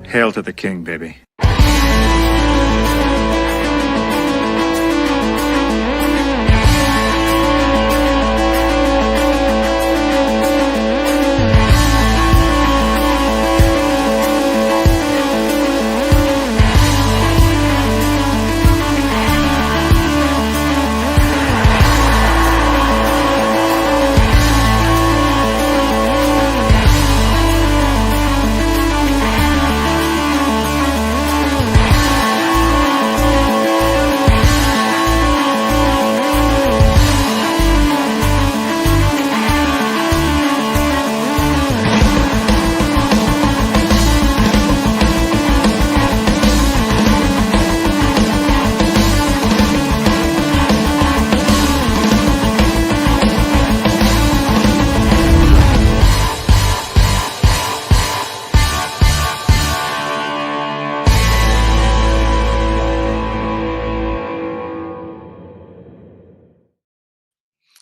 Hail to the king, baby.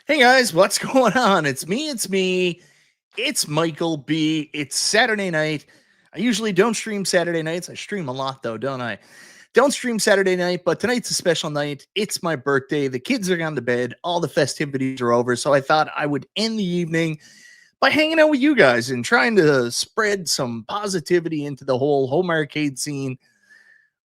Hey guys, what's going on? It's me. It's Michael B. It's Saturday night. I usually don't stream Saturday nights. I stream a lot though, don't I? Don't stream Saturday night, but tonight's a special night. It's my birthday. The kids are gone to bed. All the festivities are over. So I thought I would end the evening by hanging out with you guys and trying to spread some positivity into the whole home arcade scene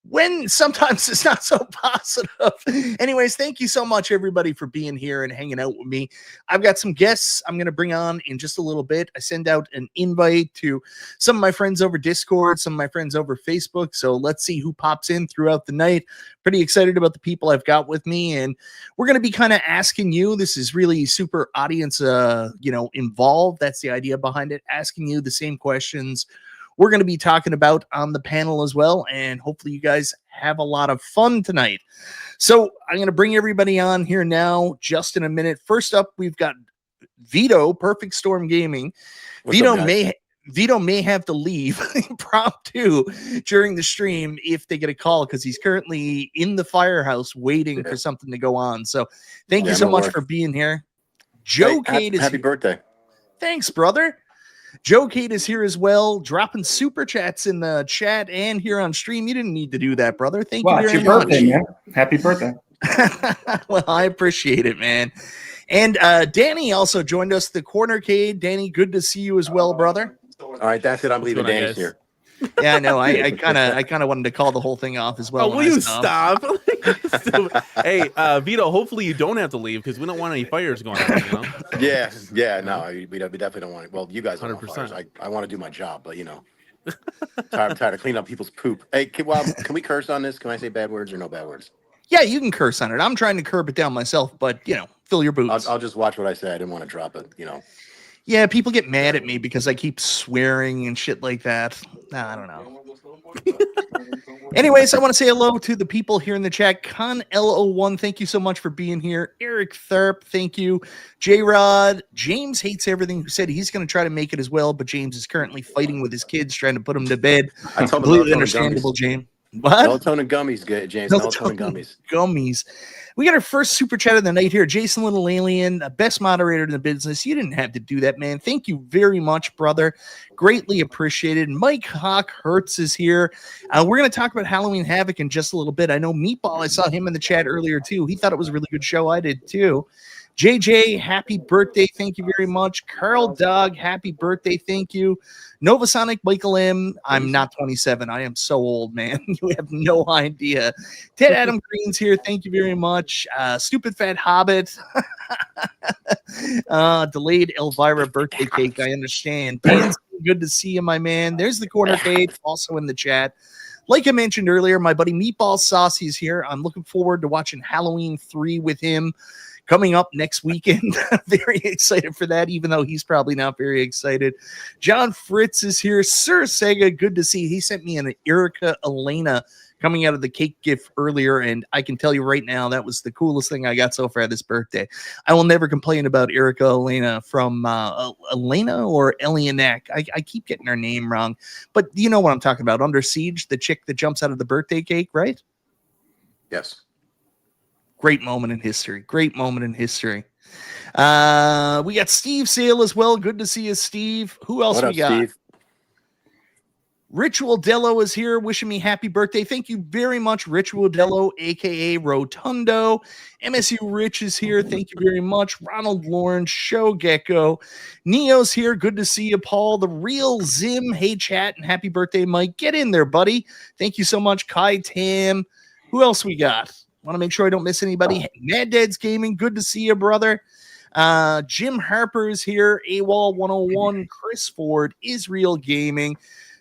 when sometimes it's not so positive. Anyways, thank you so much, everybody, for being here and hanging out with me. I've got some guests I'm going to bring on in just a little bit. I send out an invite to some of my friends over Discord, some of my friends over Facebook. So let's see who pops in throughout the night. Pretty excited about the people I've got with me. And we're going to be kind of asking you, this is really super audience, involved. That's the idea behind it. Asking you the same questions we're going to be talking about on the panel as well. And hopefully you guys have a lot of fun tonight. So I'm going to bring everybody on here now, just in a minute. First up, we've got Vito, Perfect Storm Gaming. Vito may have to leave impromptu during the stream if they get a call, because he's currently in the firehouse waiting for something to go on. So thank you so much for being here. Joe Cade is happy birthday. Thanks, brother. Joe Cade is here as well, dropping super chats in the chat and here on stream. You didn't need to do that, brother. Thank you very much. Birthday, man. Happy birthday. Well, I appreciate it, man. And Danny also joined us, the Cornercade. Danny, good to see you as well, brother. All right, that's it. I'm leaving. Danny's here. Yeah, no, I kind of wanted to call the whole thing off as well. Oh, will you stop? Hey, Vito, hopefully you don't have to leave, because we don't want any fires going on. You know? No, we definitely don't want it. Well, you guys don't 100%. Want fires. I want to do my job, but I'm tired of cleaning up people's poop. Hey, can we curse on this? Can I say bad words or no bad words? Yeah, you can curse on it. I'm trying to curb it down myself, but fill your boots. I'll just watch what I say. I didn't want to drop it. Yeah, people get mad at me because I keep swearing and shit like that. I don't know. Anyways, I want to say hello to the people here in the chat. Con L01, thank you so much for being here. Eric Tharp, thank you. J-Rod, James hates everything, who said he's going to try to make it as well, but James is currently fighting with his kids, trying to put them to bed. Completely understandable, James. What? Melatonin gummies, James. Melatonin gummies. Gummies. We got our first super chat of the night here. Jason Little Alien, best moderator in the business. You didn't have to do that, man. Thank you very much, brother. Greatly appreciated. Mike Hawk Hertz is here. We're going to talk about Halloween Havoc in just a little bit. I know Meatball, I saw him in the chat earlier, too. He thought it was a really good show. I did, too. JJ, happy birthday. Thank you very much. Carl Dog, happy birthday. Thank you. Novasonic Michael M. I'm not 27. I am so old, man. You have no idea. Ted Adam Green's here. Thank you very much. Stupid Fat Hobbit. Delayed Elvira birthday cake. I understand. Dan's good to see you, my man. There's the Cornercade, also in the chat. Like I mentioned earlier, my buddy Meatball Saucy is here. I'm looking forward to watching Halloween 3 with him coming up next weekend. Very excited for that, even though he's probably not very excited. John Fritz is here. Sir Sega, good to see you. He sent me an Erica Elena coming out of the cake gift earlier, and I can tell you right now, that was the coolest thing I got so far this birthday. I will never complain about Erica Elena from Elena or Elianek. I keep getting her name wrong, but you know what I'm talking about. Under Siege, the chick that jumps out of the birthday cake, right? Yes. Great moment in history. Great moment in history. We got Steve Sale as well. Good to see you, Steve. Who else we got? Steve? Ritual Dello is here wishing me happy birthday. Thank you very much, Ritual Dello, aka Rotundo. MSU Rich is here. Thank you very much. Ronald Lawrence, Show Gecko. Neo's here. Good to see you, Paul. The Real Zim. Hey, chat, and happy birthday, Mike. Get in there, buddy. Thank you so much, Kai Tam. Who else we got? Want to make sure I don't miss anybody. Mad Dad's Gaming. Good to see you, brother. Jim Harper is here. AWOL 101. Chris Ford. Israel Gaming.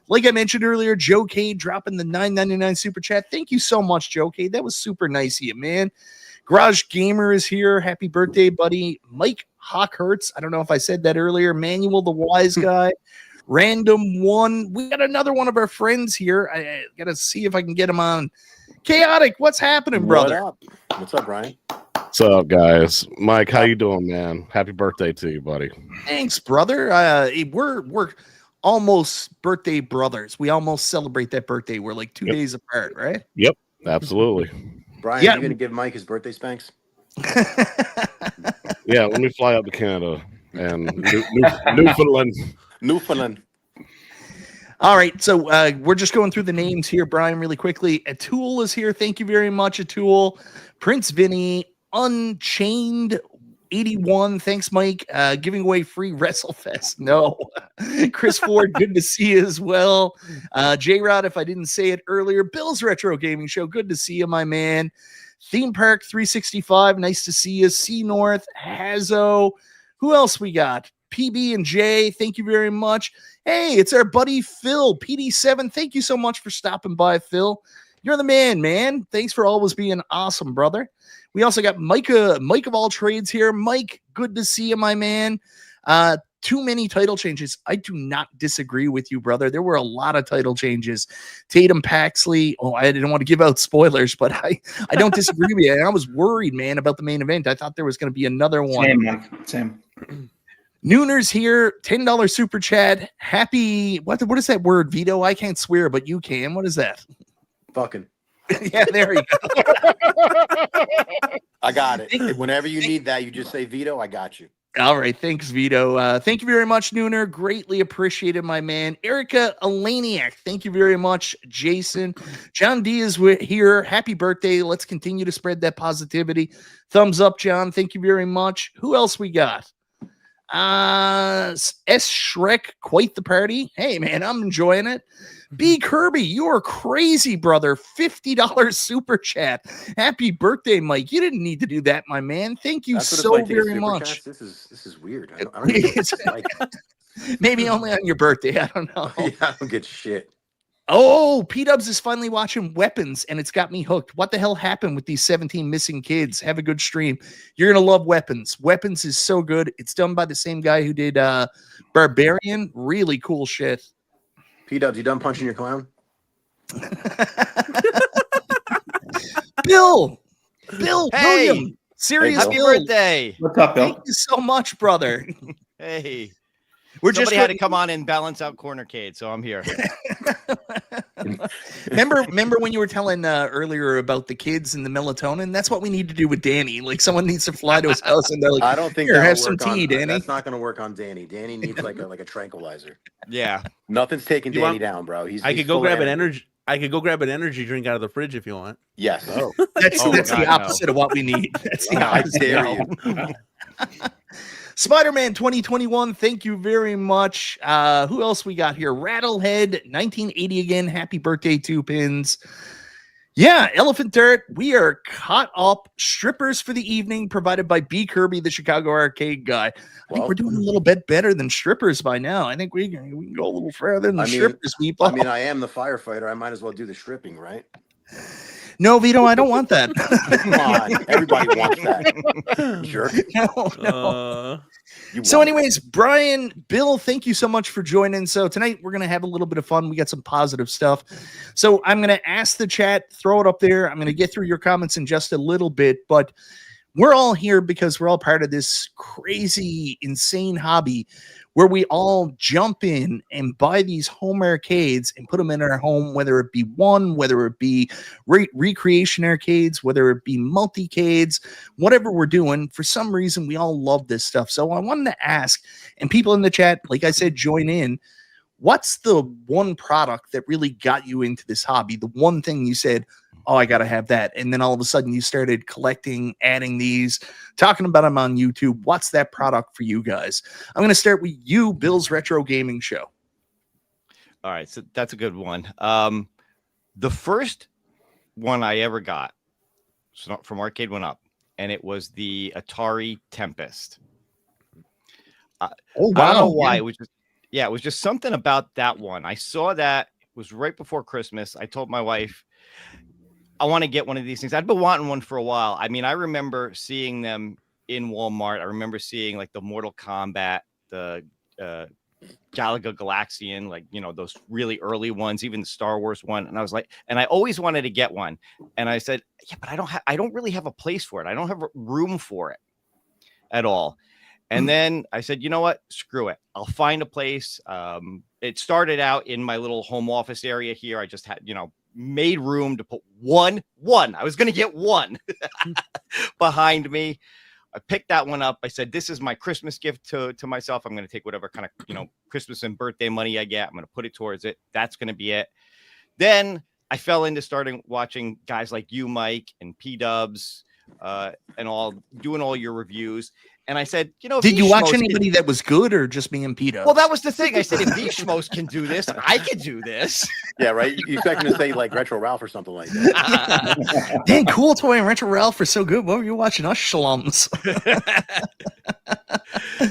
Like I mentioned earlier, Joe Cade dropping the $9.99 super chat. Thank you so much, Joe Cade. That was super nice of you, man. Garage Gamer is here. Happy birthday, buddy. Mike Hawkhurts. I don't know if I said that earlier. Manuel the Wise Guy. Random One. We got another one of our friends here. I got to see if I can get him on. Chaotic, what's happening, brother? What's up, Brian? What's up, guys? Mike, how you doing, man? Happy birthday to you, buddy. Thanks, brother. We're almost birthday brothers. We almost celebrate that birthday. We're like 2 days apart, right? Yep, absolutely. Brian, are you going to give Mike his birthday spanks? Yeah, let me fly up to Canada and Newfoundland. Newfoundland. All right, so we're just going through the names here, Brian, really quickly. Atul is here. Thank you very much, Atul. Prince Vinny, Unchained 81. Thanks, Mike. Giving away free WrestleFest. No. Chris Ford, good to see you as well. J-Rod, if I didn't say it earlier. Bill's Retro Gaming Show. Good to see you, my man. Theme Park 365. Nice to see you. C North, Hazo. Who else we got? PB and J. Thank you very much. Hey, it's our buddy Phil, PD7. Thank you so much for stopping by, Phil. You're the man. Thanks for always being awesome, brother. We also got Mike of all trades here. Mike, good to see you, my man. Too many title changes. I do not disagree with you, brother. There were a lot of title changes. Tatum Paxley. Oh, I didn't want to give out spoilers, but I don't disagree with you. I was worried, man, about the main event. I thought there was going to be another one. Same, Mike. Same. Nooner's here. $10 super chat. Happy. What is that word, Vito? I can't swear, but you can. What is that? Fucking. Yeah, there you go. I got it. Whenever you need that, you just say Vito. I got you. All right. Thanks, Vito. Thank you very much, Nooner. Greatly appreciated, my man. Erica Elaniak. Thank you very much, Jason. John D is here. Happy birthday. Let's continue to spread that positivity. Thumbs up, John. Thank you very much. Who else we got? S Shrek, quite the party. Hey, man, I'm enjoying it. B Kirby, you are crazy, brother. $50 super chat. Happy birthday, Mike. You didn't need to do that, my man. Thank you so very much. This is weird. I don't even know like. Maybe only on your birthday. I don't know. Yeah, I don't get shit. Oh, P-Dubs is finally watching Weapons, and it's got me hooked. What the hell happened with these 17 missing kids? Have a good stream. You're going to love Weapons. Weapons is so good. It's done by the same guy who did Barbarian. Really cool shit. P-Dubs, you done punching your clown? Bill, Hey, William, serious happy Bill. birthday. What's up, Bill? Thank you so much, brother. Hey, We're somebody just had to come on and balance out Cornercade, so I'm here. remember when you were telling earlier about the kids and the melatonin? That's what we need to do with Danny. Like someone needs to fly to his house and they're like, I don't think here, that'll have some work tea, on, Danny. That's not going to work on Danny. Danny needs like a tranquilizer. Yeah, Nothing's taking You Danny want- down, bro. I could go grab an energy. I could go grab an energy drink out of the fridge if you want. Yes. Oh, That's Oh, the God, opposite of what we need. That's the I opposite. dare No. you. Spider-Man 2021, thank you very much. Who else we got here? Rattlehead 1980 again. Happy birthday, 2 pins. Yeah, Elephant Dirt. We are caught up. Strippers for the evening, provided by B Kirby, the Chicago arcade guy. I think we're doing a little bit better than strippers by now. I think we can go a little further than strippers, people. I mean, I am the firefighter. I might as well do the stripping, right? No, Vito, I don't want that. Come on, everybody wants that. Jerk. No. You So, want it. anyways, Brian, Bill, thank you so much for joining. So tonight we're going to have a little bit of fun. We got some positive stuff. So I'm going to ask the chat, throw it up there. I'm going to get through your comments in just a little bit, but we're all here because we're all part of this crazy, insane hobby where we all jump in and buy these home arcades and put them in our home, whether it be one, whether it be recreation arcades, whether it be multi-cades, whatever we're doing. For some reason, we all love this stuff. So I wanted to ask, and people in the chat, like I said, join in. what's the one product that really got you into this hobby? The one thing you said, oh, I got to have that. And then all of a sudden you started collecting, adding these, talking about them on YouTube. What's that product for you guys? I'm going to start with you, Bill's Retro Gaming Show. All right, so that's a good one. The first one I ever got from Arcade Went Up, and it was the Atari Tempest. I don't know why. It was just something about that one. I saw that. It was right before Christmas. I told my wife, I want to get one of these things. I'd been wanting one for a while. I mean, I remember seeing them in Walmart. I remember seeing like the Mortal Kombat, the Galaga Galaxian, like, you know, those really early ones, even the Star Wars one. And I was like, and I always wanted to get one. And I said, yeah, but I don't really have a place for it. I don't have room for it at all. And then I said, you know what? Screw it. I'll find a place. It started out in my little home office area here. I just had, you know, made room to put one. I was going to get one behind me. I picked that one up. I said, this is my Christmas gift to myself. I'm going to take whatever kind of, you know, Christmas and birthday money I get. I'm going to put it towards it. That's going to be it. Then I fell into starting watching guys like you, Mike, and P-Dubs, and all doing all your reviews. And I said, you know, did you watch anybody that was good or just me and P-Dubs? Well, that was the thing. I said, if these schmoes can do this, I can do this. Yeah, right. You expect him to say like Retro Ralph or something like that. Dang, Cool Toy and Retro Ralph are so good. What were you watching? Us schlums.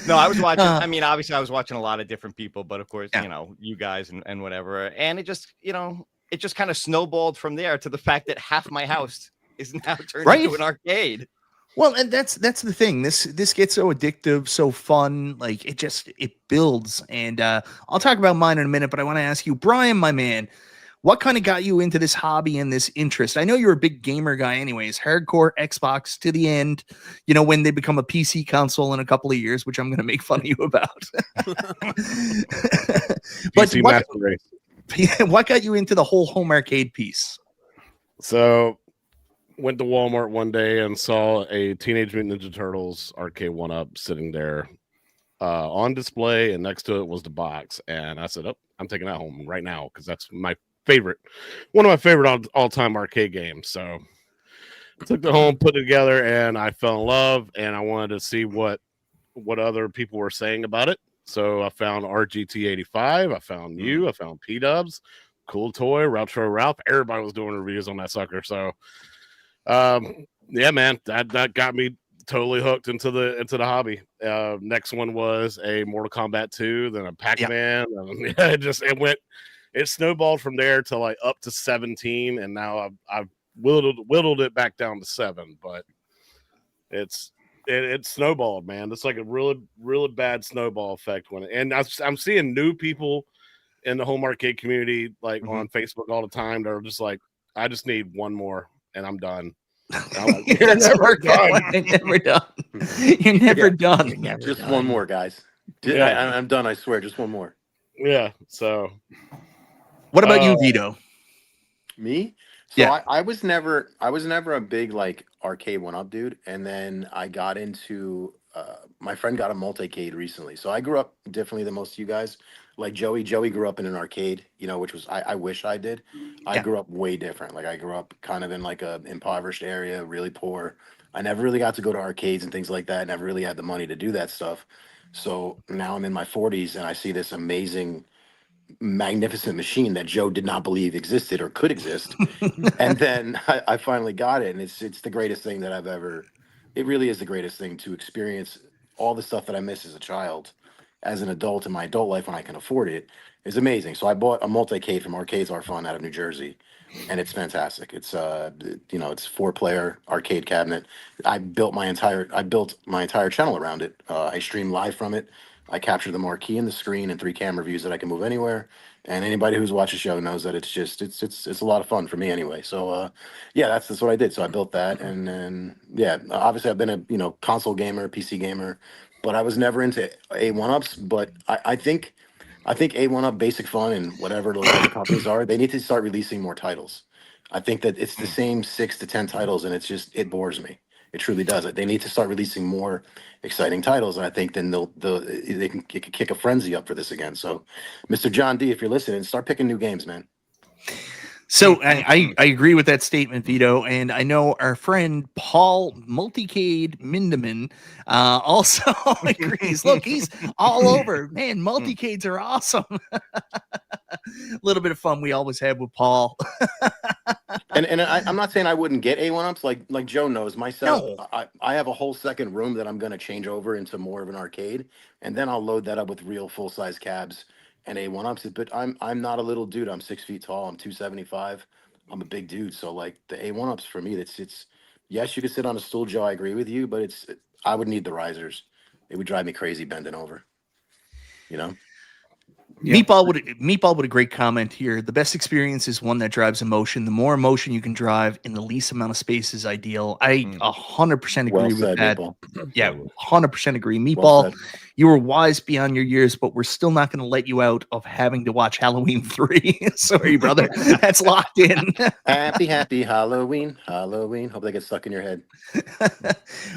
No, I was watching. I mean, obviously, I was watching a lot of different people, but of course, you know, you guys and whatever. And it just, you know, it just kind of snowballed from there to the fact that half my house is now turned into an arcade. Well, and that's the thing. This gets so addictive, so fun. Like it builds. And I'll talk about mine in a minute, but I want to ask you, Brian, my man, what kind of got you into this hobby and this interest? I know you're a big gamer guy anyways, hardcore Xbox to the end, you know, when they become a PC console in a couple of years, which I'm going to make fun of you about. But what got you into the whole home arcade piece? So went to Walmart one day and saw a Teenage Mutant Ninja Turtles arcade 1-up sitting there on display, and next to it was the box. And I said, oh, I'm taking that home right now because that's one of my favorite all-time arcade games. So I took it home, put it together, and I fell in love, and I wanted to see what other people were saying about it. So I found RGT85, I found you, I found P-Dubs, Cool Toy, Retro Ralph. Everybody was doing reviews on that sucker. So yeah, man, that got me totally hooked into the hobby. Next one was a Mortal Kombat 2, then a Pac-Man. It snowballed from there to like up to 17, and now I've whittled it back down to 7. But it snowballed, man. It's like a really, really bad snowball effect and I'm seeing new people in the home arcade community, like on Facebook all the time. They're just like, I just need one more and I'm done. Like, You're never done. You're never done. You're never done. Just one more, guys. I'm done. I swear. Just one more. Yeah. So, what about you, Vito? Me? So yeah. I was never a big like arcade 1-up dude, and then I got into my friend got a multicade recently. So I grew up differently than most of you guys. Like Joey grew up in an arcade, you know, which was I wish I did. I grew up way different. Like I grew up kind of in like a impoverished area, really poor. I never really got to go to arcades and things like that. Never really had the money to do that stuff. So now I'm in my 40s and I see this amazing, magnificent machine that Joe did not believe existed or could exist. And then I finally got it, and it's the greatest thing that I've ever. It really is the greatest thing to experience all the stuff that I missed as a child. As an adult in my adult life when I can afford it is amazing. So I bought a multicade from Arcades Are Fun out of New Jersey, and it's fantastic. It's you know, it's 4-player arcade cabinet. I built my entire channel around it. I stream live from it. I capture the marquee and the screen and 3 camera views that I can move anywhere. And anybody who's watched the show knows that it's a lot of fun for me anyway. So yeah, that's what I did. So I built that, and then yeah, obviously I've been a console gamer, PC gamer. But I was never into A1-ups. But I think A1-up, Basic Fun, and whatever those other companies are, they need to start releasing more titles. I think that it's the same 6 to 10 titles, and it bores me. It truly does. They need to start releasing more exciting titles, and I think then they can kick a frenzy up for this again. So, Mr. John D, if you're listening, start picking new games, man. So I agree with that statement, Vito, and I know our friend Paul Multicade Mindeman also agrees. Look, he's all over. Man, multicades are awesome. A little bit of fun we always have with Paul. And I'm not saying I wouldn't get A1-ups like Joe knows. Myself, No. I have a whole second room that I'm going to change over into more of an arcade, and then I'll load that up with real full-size cabs and A1-ups. But I'm not a little dude. I'm 6 feet tall. I'm 275. I'm a big dude. So like the A1-ups for me, it's yes, you could sit on a stool, Joe. I agree with you, but I would need the risers. It would drive me crazy bending over. You know. Yeah. Meatball would a great comment here. The best experience is one that drives emotion. The more emotion you can drive in the least amount of space is ideal. I 100% agree Well with said, that. Meatball. Yeah, 100% agree. Meatball, Well you were wise beyond your years, but we're still not going to let you out of having to watch Halloween 3. Sorry, brother. That's locked in. Happy Halloween. Hope they get stuck in your head.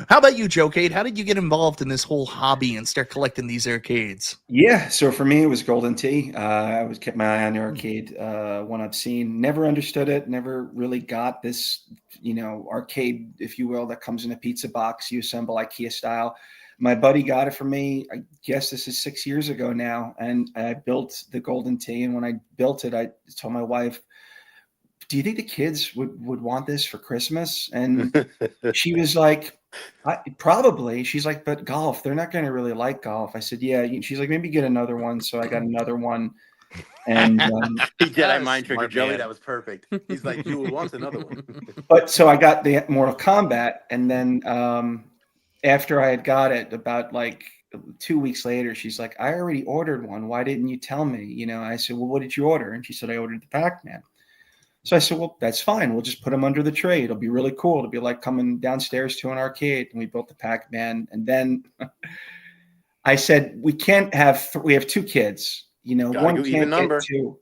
How about you, Joe Cade? How did you get involved in this whole hobby and start collecting these arcades? Yeah, so for me, it was Golden Tee. I always kept my eye on the arcade one-up scene. Never understood it. Never really got this, arcade, if you will, that comes in a pizza box. You assemble IKEA style. My buddy got it for me. I guess this is 6 years ago now, and I built the Golden Tee. And when I built it, I told my wife, "Do you think the kids would want this for Christmas?" And she was like, probably. She's like, "But golf, they're not going to really like golf." I said, "Yeah." She's like, "Maybe get another one." So I got another one. And he Jedi mind trick Joey. That was perfect. He's like, "You want another one?" But so I got the Mortal Kombat, and then after I had got it, about like 2 weeks later, she's like, "I already ordered one. Why didn't you tell me?" I said, "Well, what did you order?" And she said, "I ordered the Pac-Man." So I said, "Well, that's fine. We'll just put them under the tree. It'll be really cool. It'll be like coming downstairs to an arcade." And we built the Pac-Man. And then I said, "We can't have. We have two kids. One can't get two."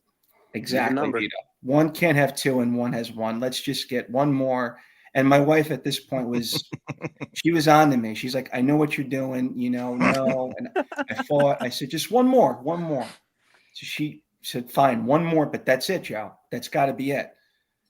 Exactly. One can't have two, and one has one. Let's just get one more. And my wife at this point she was on to me. She's like, "I know what you're doing. No." And I fought. I said, "Just one more. So she said, "Fine, one more, but that's it, Joe. That's got to be it."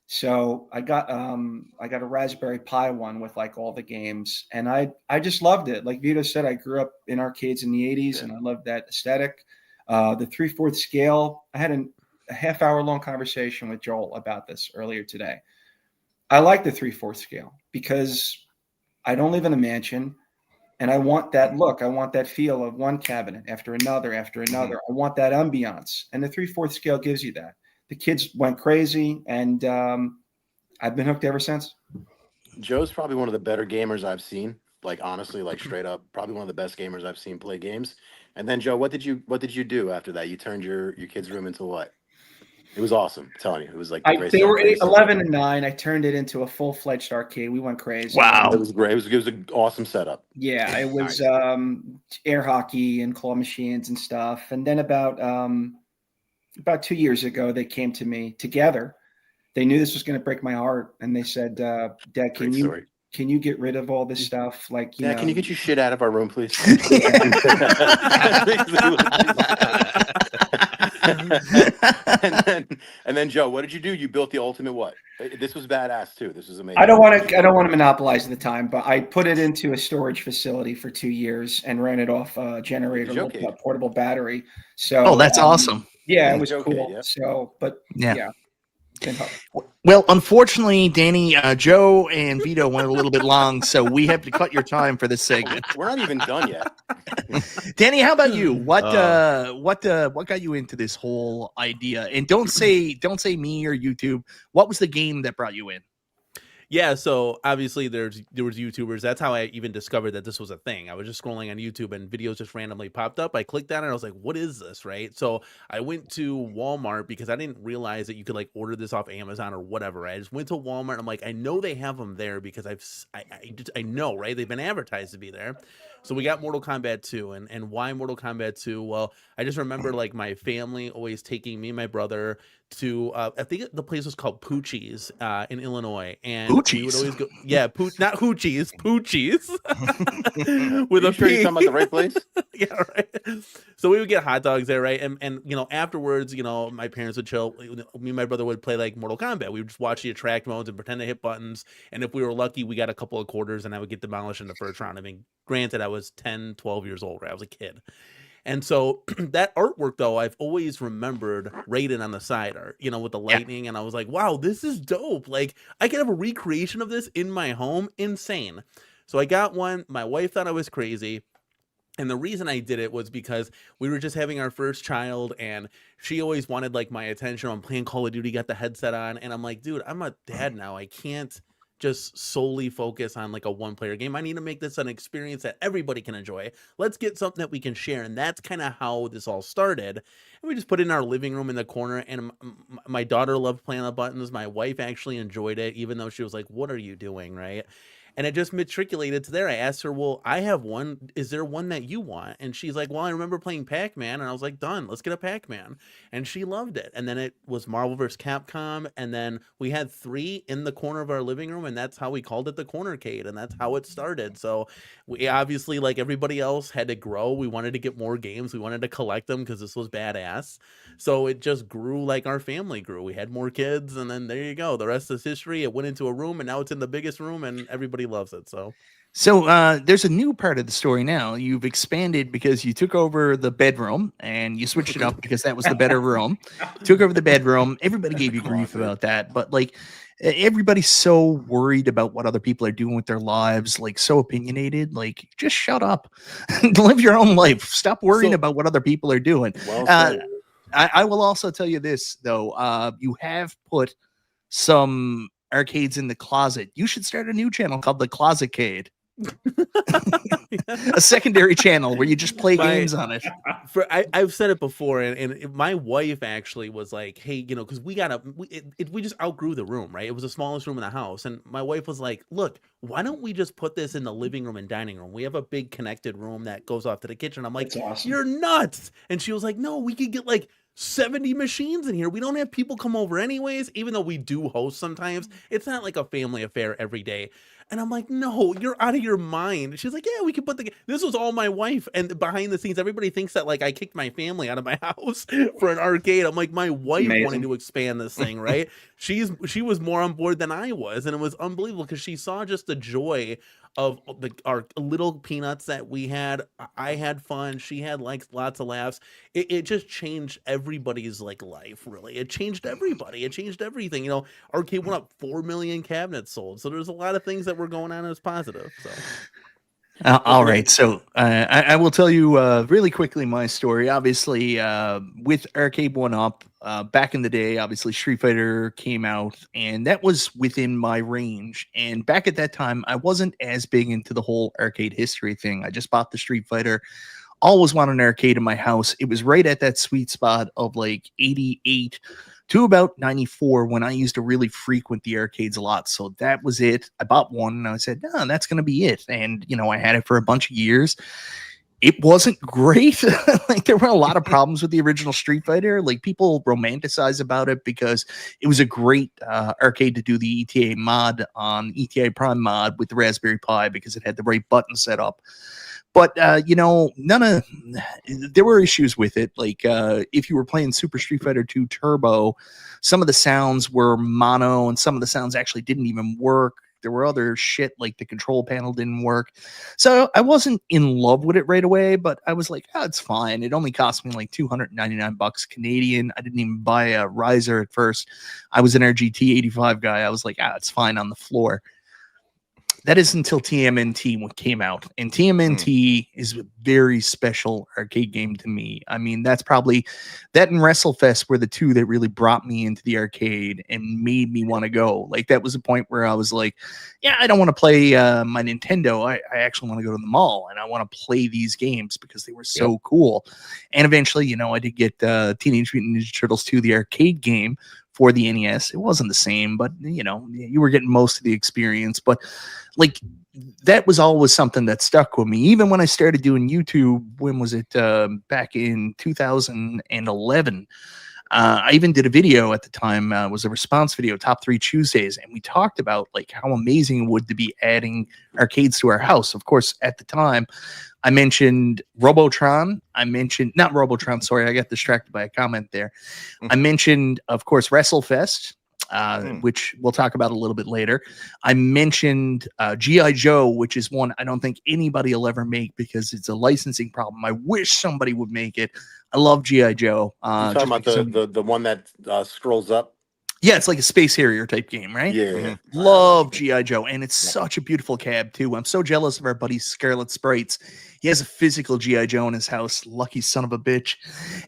So I got a Raspberry Pi one with like all the games, and I just loved it. Like Vito said, I grew up in arcades in the 80s, and I loved that aesthetic. The 3/4 scale. I had a half-hour long conversation with Joel about this earlier today. I like the 3/4 scale because I don't live in a mansion. And I want that look. I want that feel of one cabinet after another. I want that ambiance. And the 3/4 scale gives you that. The kids went crazy, and I've been hooked ever since. Joe's probably one of the better gamers I've seen. Like honestly, like straight up, probably one of the best gamers I've seen play games. And then Joe, what did you do after that? You turned your kids' room into what? It was awesome. I'm telling you, it was like they were 11 and 9. I turned it into a full-fledged arcade. We went crazy. Wow, it was great. It was an awesome setup. Yeah, it was air hockey and claw machines and stuff. And then about 2 years ago, they came to me together. They knew this was going to break my heart, and they said, "Dad, can you get rid of all this stuff? Like, yeah, can you get your shit out of our room, please?" and then Joe, what did you do? You built the ultimate what? This was badass too. This was amazing. I don't want to monopolize the time, but I put it into a storage facility for 2 years and ran it off a generator, a portable battery. So that's awesome. Yeah, it was cool. Yeah. So, but yeah. Well, unfortunately, Danny, Joe, and Vito went a little bit long, so we have to cut your time for this segment. We're not even done yet. Danny, how about you? What got you into this whole idea? And don't say me or YouTube. What was the game that brought you in? Yeah, so obviously there was YouTubers. That's how I even discovered that this was a thing. I was just scrolling on YouTube and videos just randomly popped up. I clicked on it and I was like, what is this, right? So I went to Walmart because I didn't realize that you could like order this off Amazon or whatever. I just went to Walmart and I'm like, I know they have them there because I know, right? They've been advertised to be there. So we got Mortal Kombat 2, and why Mortal Kombat 2? Well, I just remember like my family always taking me and my brother to I think the place was called Poochie's in Illinois, and we would Poochie's? always go, yeah, not Hoochie's, Poochie's with Are a you sure you're P. talking about the right place? Yeah, right. So we would get hot dogs there, right? And you know, afterwards, you know, my parents would chill. Me and my brother would play like Mortal Kombat. We would just watch the attract modes and pretend to hit buttons. And if we were lucky, we got a couple of quarters and I would get demolished in the first round. I mean, granted, I was 10, 12 years old, right? I was a kid. And so that artwork, though, I've always remembered Raiden on the side art, you know, with the lightning. And I was like, wow, this is dope. Like, I could have a recreation of this in my home. Insane. So I got one. My wife thought I was crazy. And the reason I did it was because we were just having our first child and she always wanted like my attention. I'm playing Call of Duty, got the headset on. And I'm like, dude, I'm a dad now. I can't just solely focus on like a one player game. I need to make this an experience that everybody can enjoy. Let's get something that we can share. And that's kind of how this all started. And we just put it in our living room in the corner. And my daughter loved playing the buttons. My wife actually enjoyed it, even though she was like, what are you doing? Right. And it just matriculated to there. I asked her, well, I have one. Is there one that you want? And she's like, well, I remember playing Pac-Man. And I was like, done. Let's get a Pac-Man. And she loved it. And then it was Marvel vs. Capcom. And then we had 3 in the corner of our living room. And that's how we called it the Cornercade. And that's how it started. So we obviously, like everybody else, had to grow. We wanted to get more games. We wanted to collect them because this was badass. So it just grew like our family grew. We had more kids. And then there you go. The rest is history. It went into a room and now it's in the biggest room and everybody loves it. So there's a new part of the story now. You've expanded because you took over the bedroom and you switched it up because that was the better room. Took over the bedroom. Everybody gave you grief about that, but like everybody's so worried about what other people are doing with their lives, like so opinionated. Like, just shut up, live your own life. Stop worrying about what other people are doing. Well said. I will also tell you this though. You have put some arcades in the closet. You should start a new channel called the Closetcade. A secondary channel where you just play games on it. I've said it before, and my wife actually was like, hey, you know, because we just outgrew the room, right? It was the smallest room in the house. And my wife was like, look, why don't we just put this in the living room and dining room? We have a big connected room that goes off to the kitchen. I'm like, awesome. You're nuts. And she was like, no, we could get like 70 machines in here. We don't have people come over anyways, even though we do host sometimes. It's not like a family affair every day. And I'm like, no, you're out of your mind. She's like, yeah, we can put this was all my wife. And behind the scenes, everybody thinks that like I kicked my family out of my house for an arcade. I'm like, my wife wanted to expand this thing, right? She was more on board than I was. And it was unbelievable because she saw just the joy of our little peanuts that we had. I had fun. She had like lots of laughs. It just changed everybody's like life, really. It changed everybody. It changed everything. You know, arcade went up 4 million cabinets sold. So there's a lot of things that were going on as positive. So all right. So I will tell you really quickly my story. Obviously, with Arcade 1-Up, back in the day, obviously Street Fighter came out, and that was within my range. And back at that time, I wasn't as big into the whole arcade history thing. I just bought the Street Fighter. Always wanted an arcade in my house. It was right at that sweet spot of like 88 to about 94 when I used to really frequent the arcades a lot. So that was it. I bought one and I said, no, that's going to be it. And, you know, I had it for a bunch of years. It wasn't great. Like, there were a lot of problems with the original Street Fighter. Like, people romanticize about it because it was a great arcade to do the ETA mod on ETA Prime mod with the Raspberry Pi because it had the right button set up. But, you know, there were issues with it. Like, if you were playing Super Street Fighter 2 Turbo, some of the sounds were mono and some of the sounds actually didn't even work. There were other shit, like the control panel didn't work. So I wasn't in love with it right away, but I was like, oh, it's fine. It only cost me like $299 Canadian. I didn't even buy a riser at first. I was an RGT 85 guy. I was like, it's fine on the floor. That is until TMNT came out. And TMNT is a very special arcade game to me. I mean, that's probably that and WrestleFest were the two that really brought me into the arcade and made me want to go. Like, that was a point where I was like, yeah, I don't want to play my Nintendo. I actually want to go to the mall and I want to play these games because they were so cool. And eventually, you know, I did get Teenage Mutant Ninja Turtles 2, the arcade game, for the NES. It wasn't the same, but you know, you were getting most of the experience. But like that was always something that stuck with me. Even when I started doing YouTube, when was it? Back in 2011. I even did a video at the time, was a response video, Top 3 Tuesdays, and we talked about like how amazing it would to be adding arcades to our house. Of course, at the time, I mentioned Robotron. I mentioned, not Robotron, sorry, I got distracted by a comment there. I mentioned, of course, WrestleFest, which we'll talk about a little bit later. I mentioned G.I. Joe, which is one I don't think anybody will ever make because it's a licensing problem. I wish somebody would make it. I love G.I. Joe. You're talking about the one that scrolls up? Yeah, it's like a Space Harrier type game, right? Yeah. Love G.I. Joe, and it's such a beautiful cab, too. I'm so jealous of our buddy Scarlet Sprites. He has a physical G.I. Joe in his house. Lucky son of a bitch.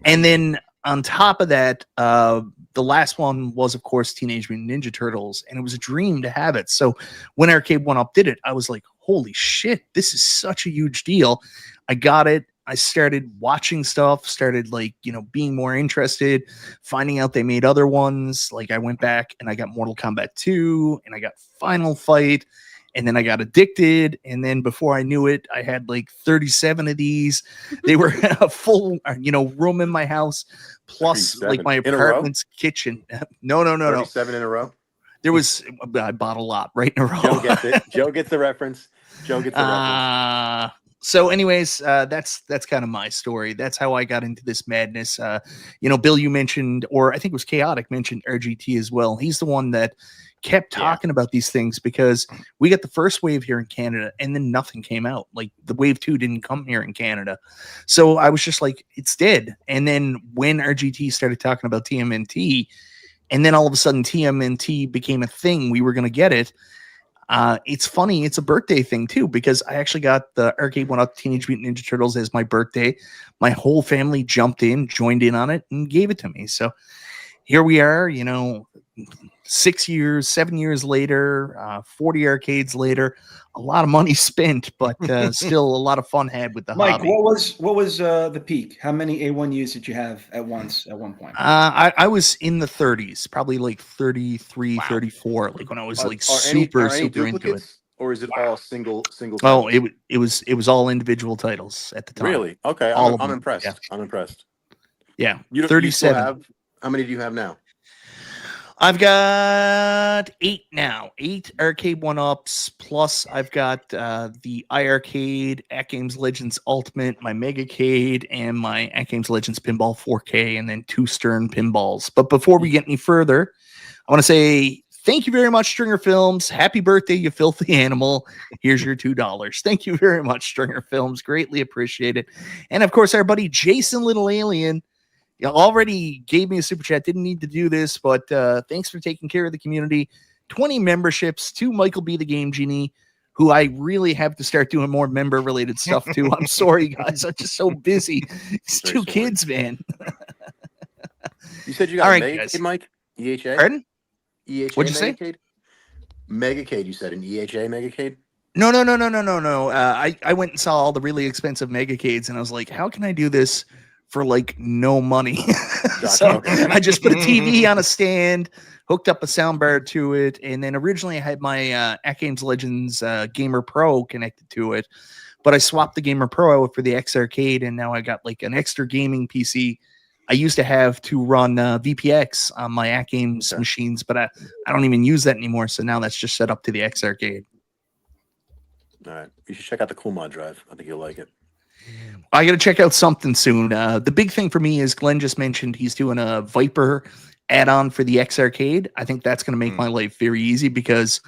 And then on top of that, the last one was, of course, Teenage Mutant Ninja Turtles, and it was a dream to have it. So when Arcade 1-Up did it, I was like, holy shit, this is such a huge deal. I got it. I started watching stuff, started like, you know, being more interested, finding out they made other ones. Like I went back and I got Mortal Kombat 2 and I got Final Fight and then I got addicted. And then before I knew it, I had like 37 of these. They were a full, you know, room in my house, plus like my apartment's kitchen. No. 37 in a row. There was, I bought a lot right in a row. Joe gets it. Joe gets the reference. Joe gets the reference. So anyways, that's kind of my story. That's how I got into this madness. You know, Bill, you mentioned, or I think it was Chaotic mentioned RGT as well. He's the one that kept talking about these things because we got the first wave here in Canada and then nothing came out. Like the wave 2 didn't come here in Canada. So I was just like, it's dead. And then when RGT started talking about TMNT, and then all of a sudden TMNT became a thing, we were going to get it. It's funny. It's a birthday thing too, because I actually got the Arcade 1-Up Teenage Mutant Ninja Turtles as my birthday. My whole family jumped in, joined in on it and gave it to me. So here we are, you know, 7 years later, 40 arcades later, a lot of money spent, but still a lot of fun had with the Mike, hobby. what was the peak? How many A1Us did you have at one point? I was in the 30s, probably like 33, 34, like when I was like super into it. Or is it all single? Oh, it was all individual titles at the time. Really? Okay, I'm impressed. Yeah. I'm impressed. Yeah, you 37. How many do you have now? I've got 8 now. 8 Arcade 1-Ups, plus I've got the iArcade, At Games Legends Ultimate, my Megacade, and my At Games Legends Pinball 4K, and then 2 Stern pinballs. But before we get any further, I want to say thank you very much, Stringer Films. Happy birthday, you filthy animal. Here's your $2. Thank you very much, Stringer Films. Greatly appreciate it. And, of course, our buddy Jason Little Alien. You already gave me a super chat. Didn't need to do this, but thanks for taking care of the community. 20 memberships to Michael B. the Game Genie, who I really have to start doing more member-related stuff to. I'm sorry, guys. I'm just so busy. It's 2 kids, man. You said you got a Megacade, Mike? EHA? Pardon? EHA What'd you Megacade? say? Megacade, you said an EHA Megacade? No. I went and saw all the really expensive Megacades, and I was like, how can I do this for like no money? So I just put a TV on a stand, hooked up a soundbar to it, and then originally I had my At Games Legends Gamer Pro connected to it, but I swapped the Gamer Pro out for the X Arcade, and now I got like an extra gaming PC. I used to have to run VPX on my At Games machines, but I don't even use that anymore, so now that's just set up to the X Arcade. All right, you should check out the Cool Mod Drive. I think you'll like it. I got to check out something soon. The big thing for me is Glenn just mentioned he's doing a Viper add-on for the X Arcade. I think that's going to make my life very easy because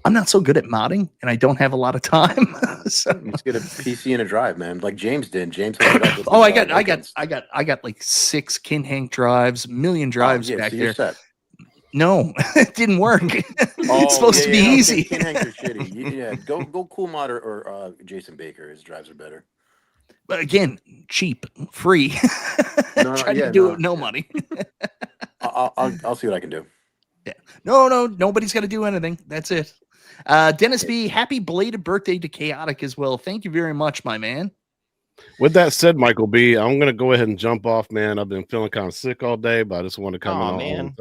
I'm not so good at modding and I don't have a lot of time. So let's get a PC and a drive, man, like James did. James hooked it up with I got like 6 Kinhank drives, a million drives back so there. Set. No, it didn't work. It's supposed to be easy. Kinhanks are shitty. Yeah, go Cool Mod or Jason Baker. His drives are better. But again, cheap, free. Try to do it, no money. I'll see what I can do. Yeah. No, nobody's got to do anything. That's it. Dennis B, happy belated birthday to Chaotic as well. Thank you very much, my man. With that said, Michael B, I'm going to go ahead and jump off, man. I've been feeling kind of sick all day, but I just want to come on.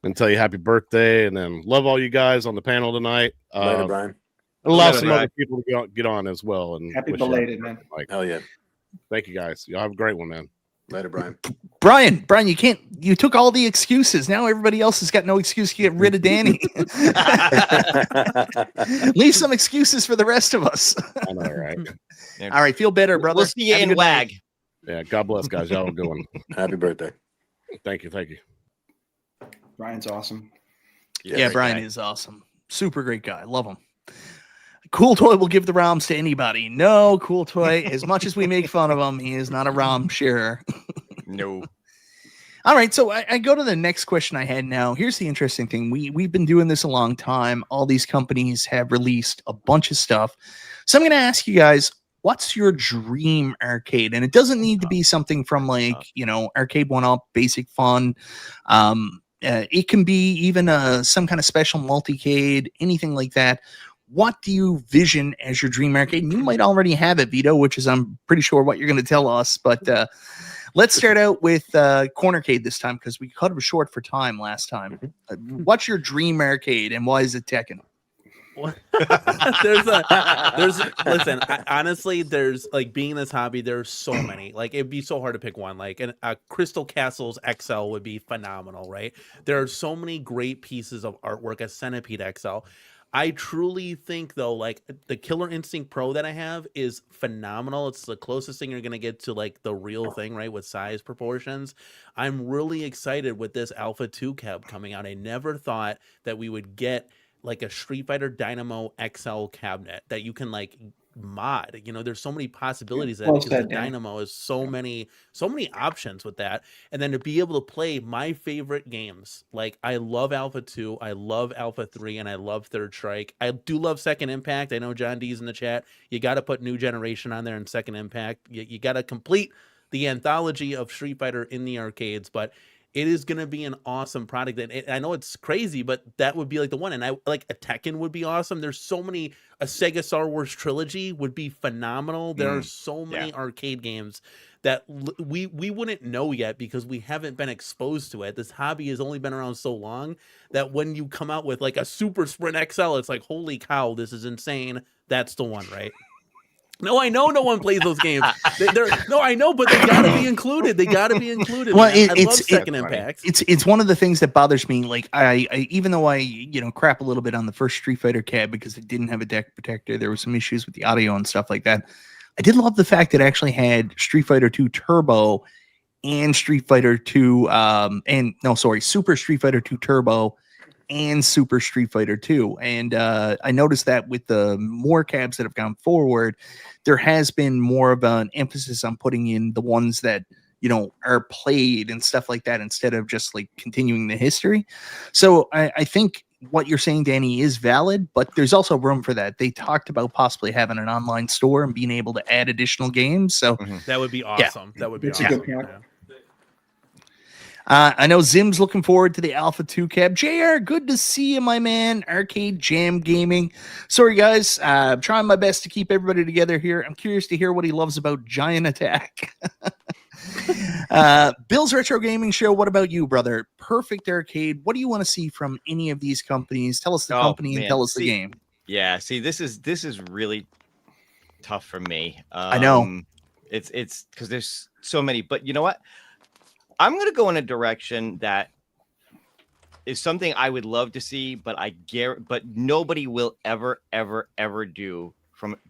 and tell you happy birthday, and then love all you guys on the panel tonight. Later, Brian. Allow Later, some Brian. other people to get on as well. And Happy wish you belated, man. Like, Hell yeah. thank you guys. Y'all have a great one, man. Later, Brian. Brian, you took all the excuses. Now everybody else has got no excuse to get rid of Danny. Leave some excuses for the rest of us. I know, right? All right, feel better, brother. We'll see you Have a in good night. WAG. Yeah, God bless, guys. Y'all have a good one. Happy birthday. Thank you. Brian's awesome. Yeah, great Brian guy. is awesome. Super great guy. Love him. Cool Toy will give the ROMs to anybody. No, Cool Toy, as much as we make fun of him, he is not a ROM sharer. No. All right, so I go to the next question I had now. Here's the interesting thing. We've been doing this a long time. All these companies have released a bunch of stuff. So I'm going to ask you guys, what's your dream arcade? And it doesn't need to be something from like, Arcade 1-Up, Basic Fun. It can be even some kind of special multicade, anything like that. What do you vision as your dream arcade? And you might already have it, Vito, which is I'm pretty sure what you're going to tell us. But let's start out with Cornercade this time because we cut it short for time last time. What's your dream arcade and why is it Tekken? Listen, honestly, there's like being in this hobby, there's so many. Like it'd be so hard to pick one. Like a Crystal Castles XL would be phenomenal, right? There are so many great pieces of artwork. A Centipede XL. I truly think though, like the Killer Instinct Pro that I have is phenomenal. It's the closest thing you're gonna get to like the real thing, right? With size proportions. I'm really excited with this Alpha 2 cab coming out. I never thought that we would get like a Street Fighter Dynamo XL cabinet that you can like mod. There's so many possibilities that because the Dynamo is so many options with that. And then to be able to play my favorite games, like I love Alpha 2, I love Alpha 3, and I love Third Strike. I do love Second Impact. I know John D's in the chat. You got to put New Generation on there and Second Impact. You got to complete the anthology of Street Fighter in the arcades, but it is going to be an awesome product. And I know it's crazy, but that would be like the one. And I like a Tekken would be awesome. There's so many, a Sega Star Wars trilogy would be phenomenal. There are so many arcade games that we wouldn't know yet because we haven't been exposed to it. This hobby has only been around so long that when you come out with like a Super Sprint XL, it's like, holy cow, this is insane. That's the one, right? No, I know no one plays those games. No, I know, but they gotta be included. Well, I love Second Impact. It's one of the things that bothers me. Like I even though I crap a little bit on the first Street Fighter cab because it didn't have a deck protector, there were some issues with the audio and stuff like that. I did love the fact that it actually had Street Fighter 2 Turbo and Street Fighter 2 Super Street Fighter 2 Turbo and Super Street Fighter 2. And I noticed that with the more cabs that have gone forward, there has been more of an emphasis on putting in the ones that, are played and stuff like that instead of just like continuing the history. So I think what you're saying, Danny, is valid, but there's also room for that. They talked about possibly having an online store and being able to add additional games. So that would be awesome. Yeah. That would be it's awesome. A good point. I know Zim's looking forward to the Alpha 2 cab. JR, good to see you, my man. Arcade Jam Gaming. Sorry, guys. I'm trying my best to keep everybody together here. I'm curious to hear what he loves about Giant Attack. Bill's Retro Gaming Show. What about you, brother? Perfect Arcade. What do you want to see from any of these companies? Tell us the company and tell us the game. Yeah, see, this is really tough for me. I know. It's because there's so many, but you know what? I'm going to go in a direction that is something I would love to see, but but nobody will ever do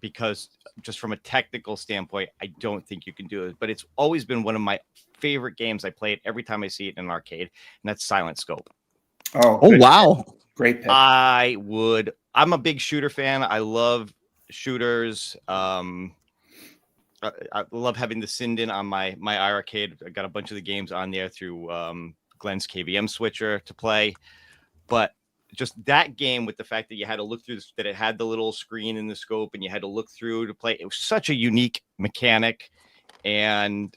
because just from a technical standpoint, I don't think you can do it. But it's always been one of my favorite games. I play it every time I see it in an arcade, and that's Silent Scope. Oh wow. Great pick. I'm a big shooter fan. I love shooters. I love having the Sinden on my arcade. I got a bunch of the games on there through Glenn's KVM switcher to play. But just that game with the fact that you had to look through that it had the little screen in the scope and you had to look through to play. It was such a unique mechanic. And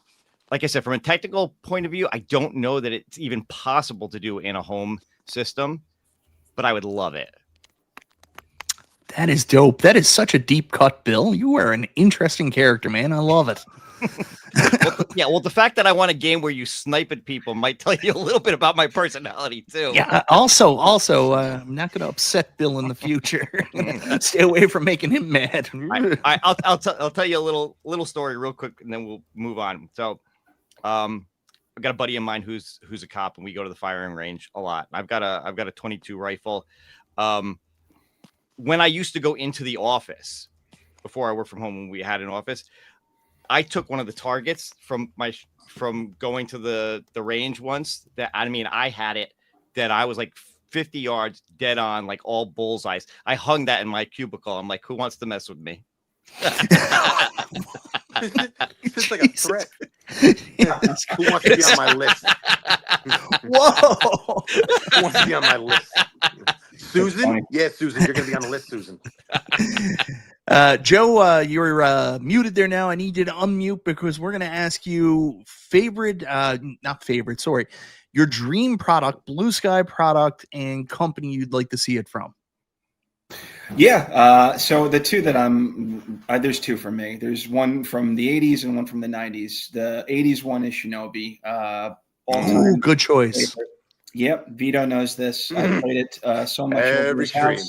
like I said, from a technical point of view, I don't know that it's even possible to do in a home system, but I would love it. That is dope. That is such a deep cut, Bill. You are an interesting character, man. I love it. Well, the fact that I want a game where you snipe at people might tell you a little bit about my personality too. Yeah. Also, I'm not going to upset Bill in the future. Stay away from making him mad. I'll tell you a little story real quick, and then we'll move on. So, I've got a buddy of mine who's a cop, and we go to the firing range a lot. I've got a 22 rifle. When I used to go into the office before I worked from home, when we had an office, I took one of the targets from going to the range once. That I had it that I was like 50 yards dead on, like all bullseyes. I hung that in my cubicle. I'm like, who wants to mess with me? He's just like a threat. Who wants to be on my list? Whoa! Who wants to be on my list? Susan? Yeah, Susan, you're gonna be on the list, Susan. Joe, you're muted there now. I need you to unmute because we're going to ask you your dream product, blue sky product, and company you'd like to see it from. Yeah. So the two that there's two for me. There's one from the 80s and one from the 90s. The 80s one is Shinobi. Oh, good choice. Favorite. Yep. Vito knows this. I played it so much Every stream.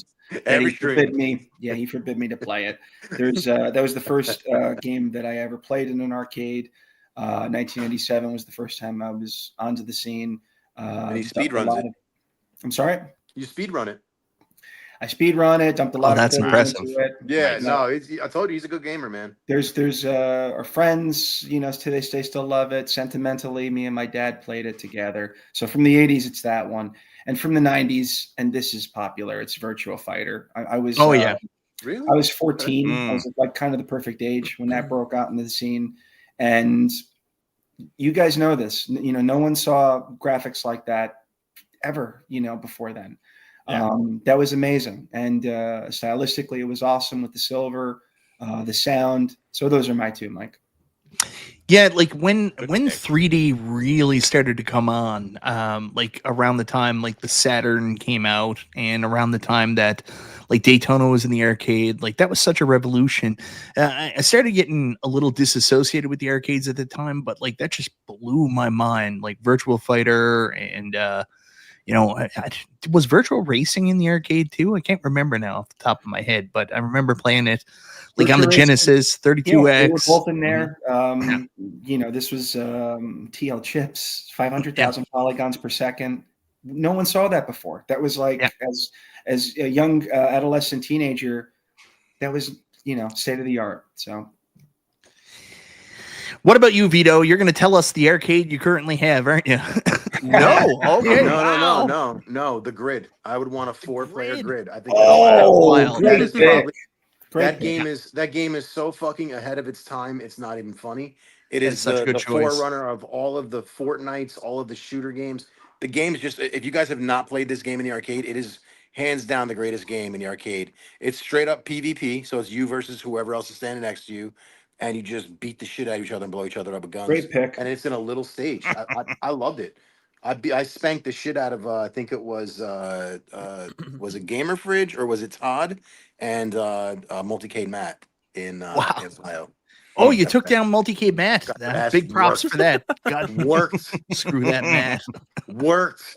He forbid me to play it. That was the first game that I ever played in an arcade. 1997 was the first time I was onto the scene. And he speed runs it. I'm sorry? You speed run it. I speed run it, dumped a lot of that's impressive. into it. Yeah, I told you he's a good gamer, man. There's our friends, to this day still love it. Sentimentally, me and my dad played it together. So from the 80s, it's that one. And from the 90s, and this is popular, it's Virtua Fighter. I was Really? I was 14. I was like kind of the perfect age when that broke out into the scene. And you guys know this. No one saw graphics like that ever, before then. Yeah. That was amazing. And stylistically, it was awesome with the silver, the sound. So those are my two, Mike. Yeah, like when 3D really started to come on, like around the time like the Saturn came out and around the time that like Daytona was in the arcade, like that was such a revolution. I started getting a little disassociated with the arcades at the time, but like that just blew my mind. Like Virtua Fighter and was Virtual Racing in the arcade too? I can't remember now off the top of my head, but I remember playing it like on the Genesis 32X. Yeah, they were both in there. This was TL chips, 500,000 polygons per second. No one saw that before. That was like as a young adolescent teenager, that was state of the art. So. What about you, Vito? You're going to tell us the arcade you currently have, aren't you? No. Okay. No. The grid. I would want a 4-player grid. I think that game is so fucking ahead of its time. It's not even funny. It is the forerunner of all of the Fortnites, all of the shooter games. The game is just, if you guys have not played this game in the arcade, it is hands down the greatest game in the arcade. It's straight up PvP, so it's you versus whoever else is standing next to you. And you just beat the shit out of each other and blow each other up with guns. Great pick. And it's in a little stage. I loved it. I spanked the shit out of I think it was it Gamer Fridge or was it Todd and Multicade Matt in Ohio. Oh, you took down Multicade Matt. Big props for that. God, worked. Screw that Matt. Worked.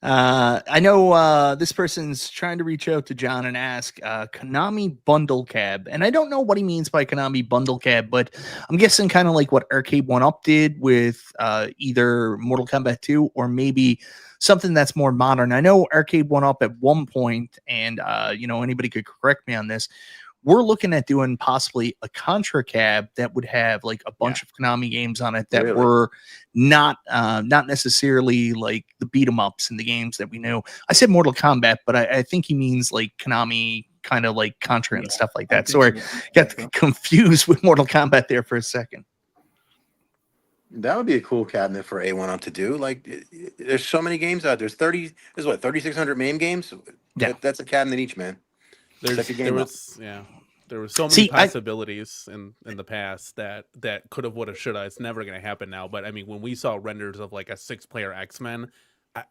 I know this person's trying to reach out to John and ask Konami Bundle Cab. And I don't know what he means by Konami Bundle Cab, but I'm guessing kind of like what Arcade 1-Up did with either Mortal Kombat 2 or maybe something that's more modern. I know Arcade 1-Up at one point, and anybody could correct me on this, we're looking at doing possibly a Contra Cab that would have like a bunch of Konami games on it that were not necessarily like the beat 'em ups in the games that we know. I said Mortal Kombat, but I think he means like Konami kind of like Contra and stuff like that. So I got confused with Mortal Kombat there for a second. That would be a cool cabinet for A1-Up to do. Like, there's so many games out there. There's 3,600 MAME games? Yeah. That's a cabinet each, man. There were so many possibilities in the past that could have, would have, should have. It's never going to happen now. But I mean, when we saw renders of like a 6-player X-Men,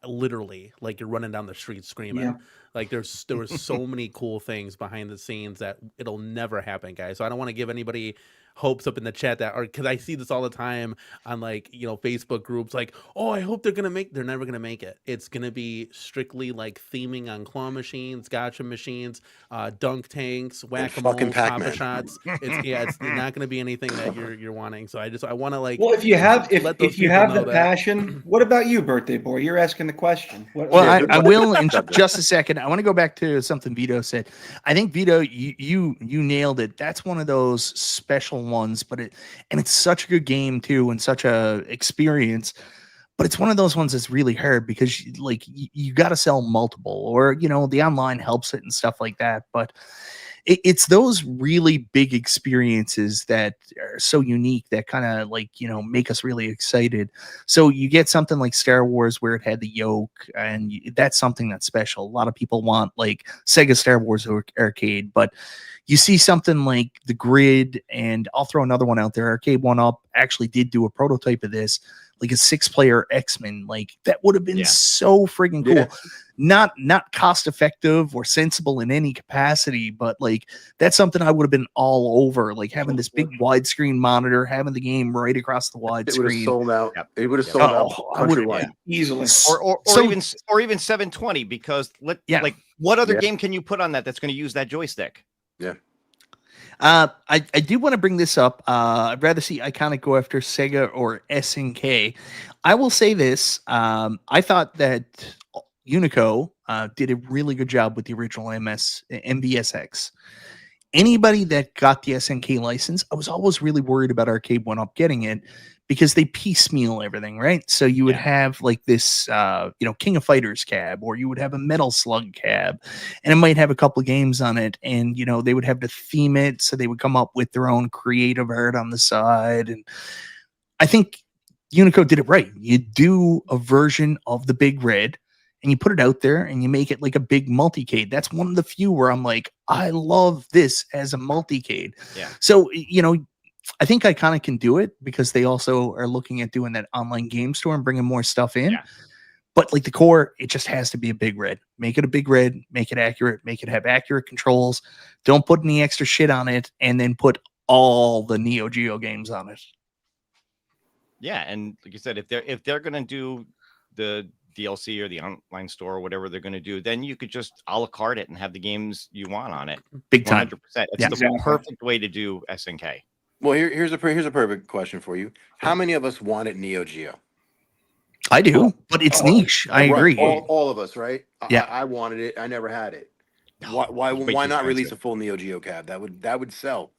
literally, like you're running down the street screaming. Yeah. Like there were so many cool things behind the scenes that it'll never happen, guys. So I don't want to give anybody hopes up in the chat that are, because I see this all the time on like, you know, Facebook groups, like, oh, I hope they're never gonna make it. It's gonna be strictly like theming on claw machines, gotcha machines, dunk tanks, fucking whack-a-mole, Pac-Man. papa shots. It's not gonna be anything that you're wanting. So I want to like, Well, if you have let those if you people have know the that. passion, what about you, birthday boy? You're asking the question. Well, I will in Subject. just a second. I want to go back to something Vito said. I think Vito, you nailed it. That's one of those special ones, but it's such a good game too, and such a experience. But it's one of those ones that's really hard because you got to sell multiple, or you know, the online helps it and stuff like that. But it's those really big experiences that are so unique that kind of like, you know, make us really excited. So you get something like Star Wars where it had the yoke, and that's something that's special. A lot of people want like Sega Star Wars arcade, but you see something like the Grid, and I'll throw another one out there. Arcade 1-Up actually did do a prototype of this, like a 6-player X-Men. Like that would have been so friggin' cool. Yeah. Not cost effective or sensible in any capacity, but like that's something I would have been all over. Like having this big widescreen monitor, having the game right across the It would have widescreen. sold out. Yep. It would have sold out I would've- countrywide. easily. Or even 720, because like what other game can you put on that's going to use that joystick? I do want to bring this up. I'd rather see Iconic go after Sega or SNK. I will say this. I thought that Unico did a really good job with the original MVSX. Anybody that got the SNK license, I was always really worried about Arcade 1-Up getting it because they piecemeal everything, right? So you would have like this, King of Fighters cab, or you would have a Metal Slug cab, and it might have a couple of games on it, and you know they would have to theme it, so they would come up with their own creative art on the side. And I think Unico did it right. You do a version of the Big Red, and you put it out there, and you make it like a big multicade. That's one of the few where I'm like, I love this as a multicade. Yeah. So, you know, I think Iconic can do it because they also are looking at doing that online game store and bringing more stuff in. Yeah. But like the core, it just has to be a Big Red. Make it a Big Red, make it accurate, make it have accurate controls. Don't put any extra shit on it, and then put all the Neo Geo games on it. Yeah, and like you said, if they're going to do the DLC or the online store or whatever they're going to do, then you could just a la carte it and have the games you want on it. Big time. 100%. It's the perfect way to do SNK. Well, here's a perfect question for you. How many of us wanted Neo Geo? I do, but it's niche. I agree. All of us, right? Yeah. I wanted it. I never had it. Why not release a full Neo Geo cab? That would sell.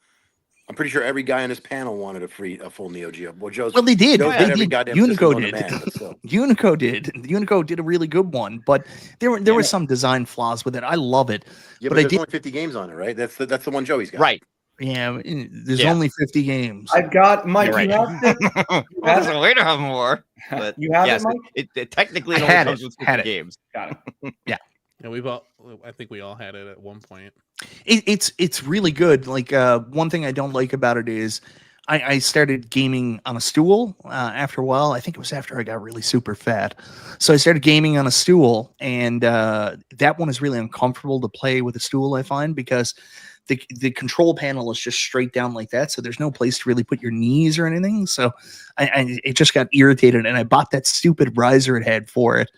I'm pretty sure every guy on this panel wanted a full Neo Geo. Well, they did. Joe's got every They did. goddamn Unico system on did. demand, but still. Unico did a really good one, but there were some design flaws with it. I love it. Yeah, but But I there's did- only 50 games on it, right? That's the one Joey's got. Right. Yeah, there's Yeah. only 50 games. I've got Mike. You're You right. have it? There's a way to have more. But You have yes, it, Mike? it technically I only had comes it, with 50 had it. games. Got it. Yeah, I think we all had it at one point. It's really good. Like one thing I don't like about it is I started gaming on a stool after a while. I think it was after I got really super fat. So I started gaming on a stool, and that one is really uncomfortable to play with a stool, I find, because the control panel is just straight down like that. So there's no place to really put your knees or anything. So it just got irritated, and I bought that stupid riser it had for it.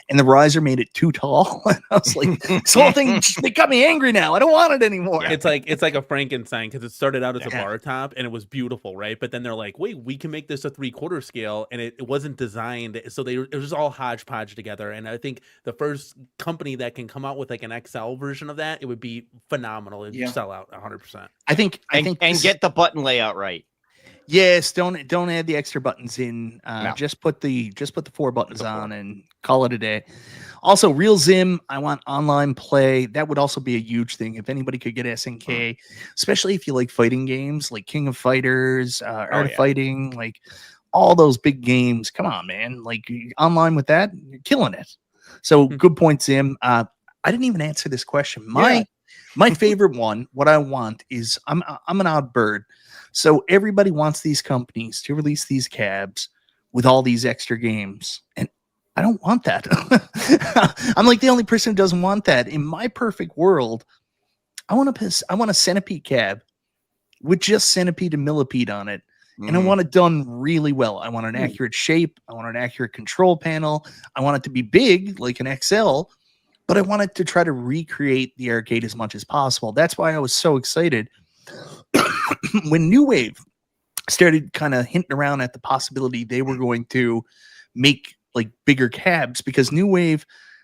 And the riser made it too tall. And I was like, this whole thing, it got me angry now. I don't want it anymore. It's like a Frankenstein, because it started out as a Yeah. bar top and it was beautiful, right? But then they're like, wait, we can make this a 3/4 scale, and it wasn't designed, so it was all hodgepodge together. And I think the first company that can come out with like an XL version of that, it would be phenomenal. It'd sell out 100%. I think Get the button layout right. Yes, don't add the extra buttons in. No. Just put the 4 buttons on and call it a day. Also, Real Zim, I want online play. That would also be a huge thing if anybody could get SNK, especially if you like fighting games like King of Fighters, Art of Fighting, like all those big games. Come on, man! Like online with that, you're killing it. So good point, Zim. I didn't even answer this question. My favorite one, what I want is I'm an odd bird. So everybody wants these companies to release these cabs with all these extra games, and I don't want that. I'm like the only person who doesn't want that. In my perfect world, I want a Centipede cab with just centipede and millipede on it. And I want it done really well. I want an accurate shape. I want an accurate control panel. I want it to be big, like an XL, but I want it to try to recreate the arcade as much as possible. That's why I was so excited when New Wave started kind of hinting around at the possibility they were going to make like bigger cabs, because New Wave,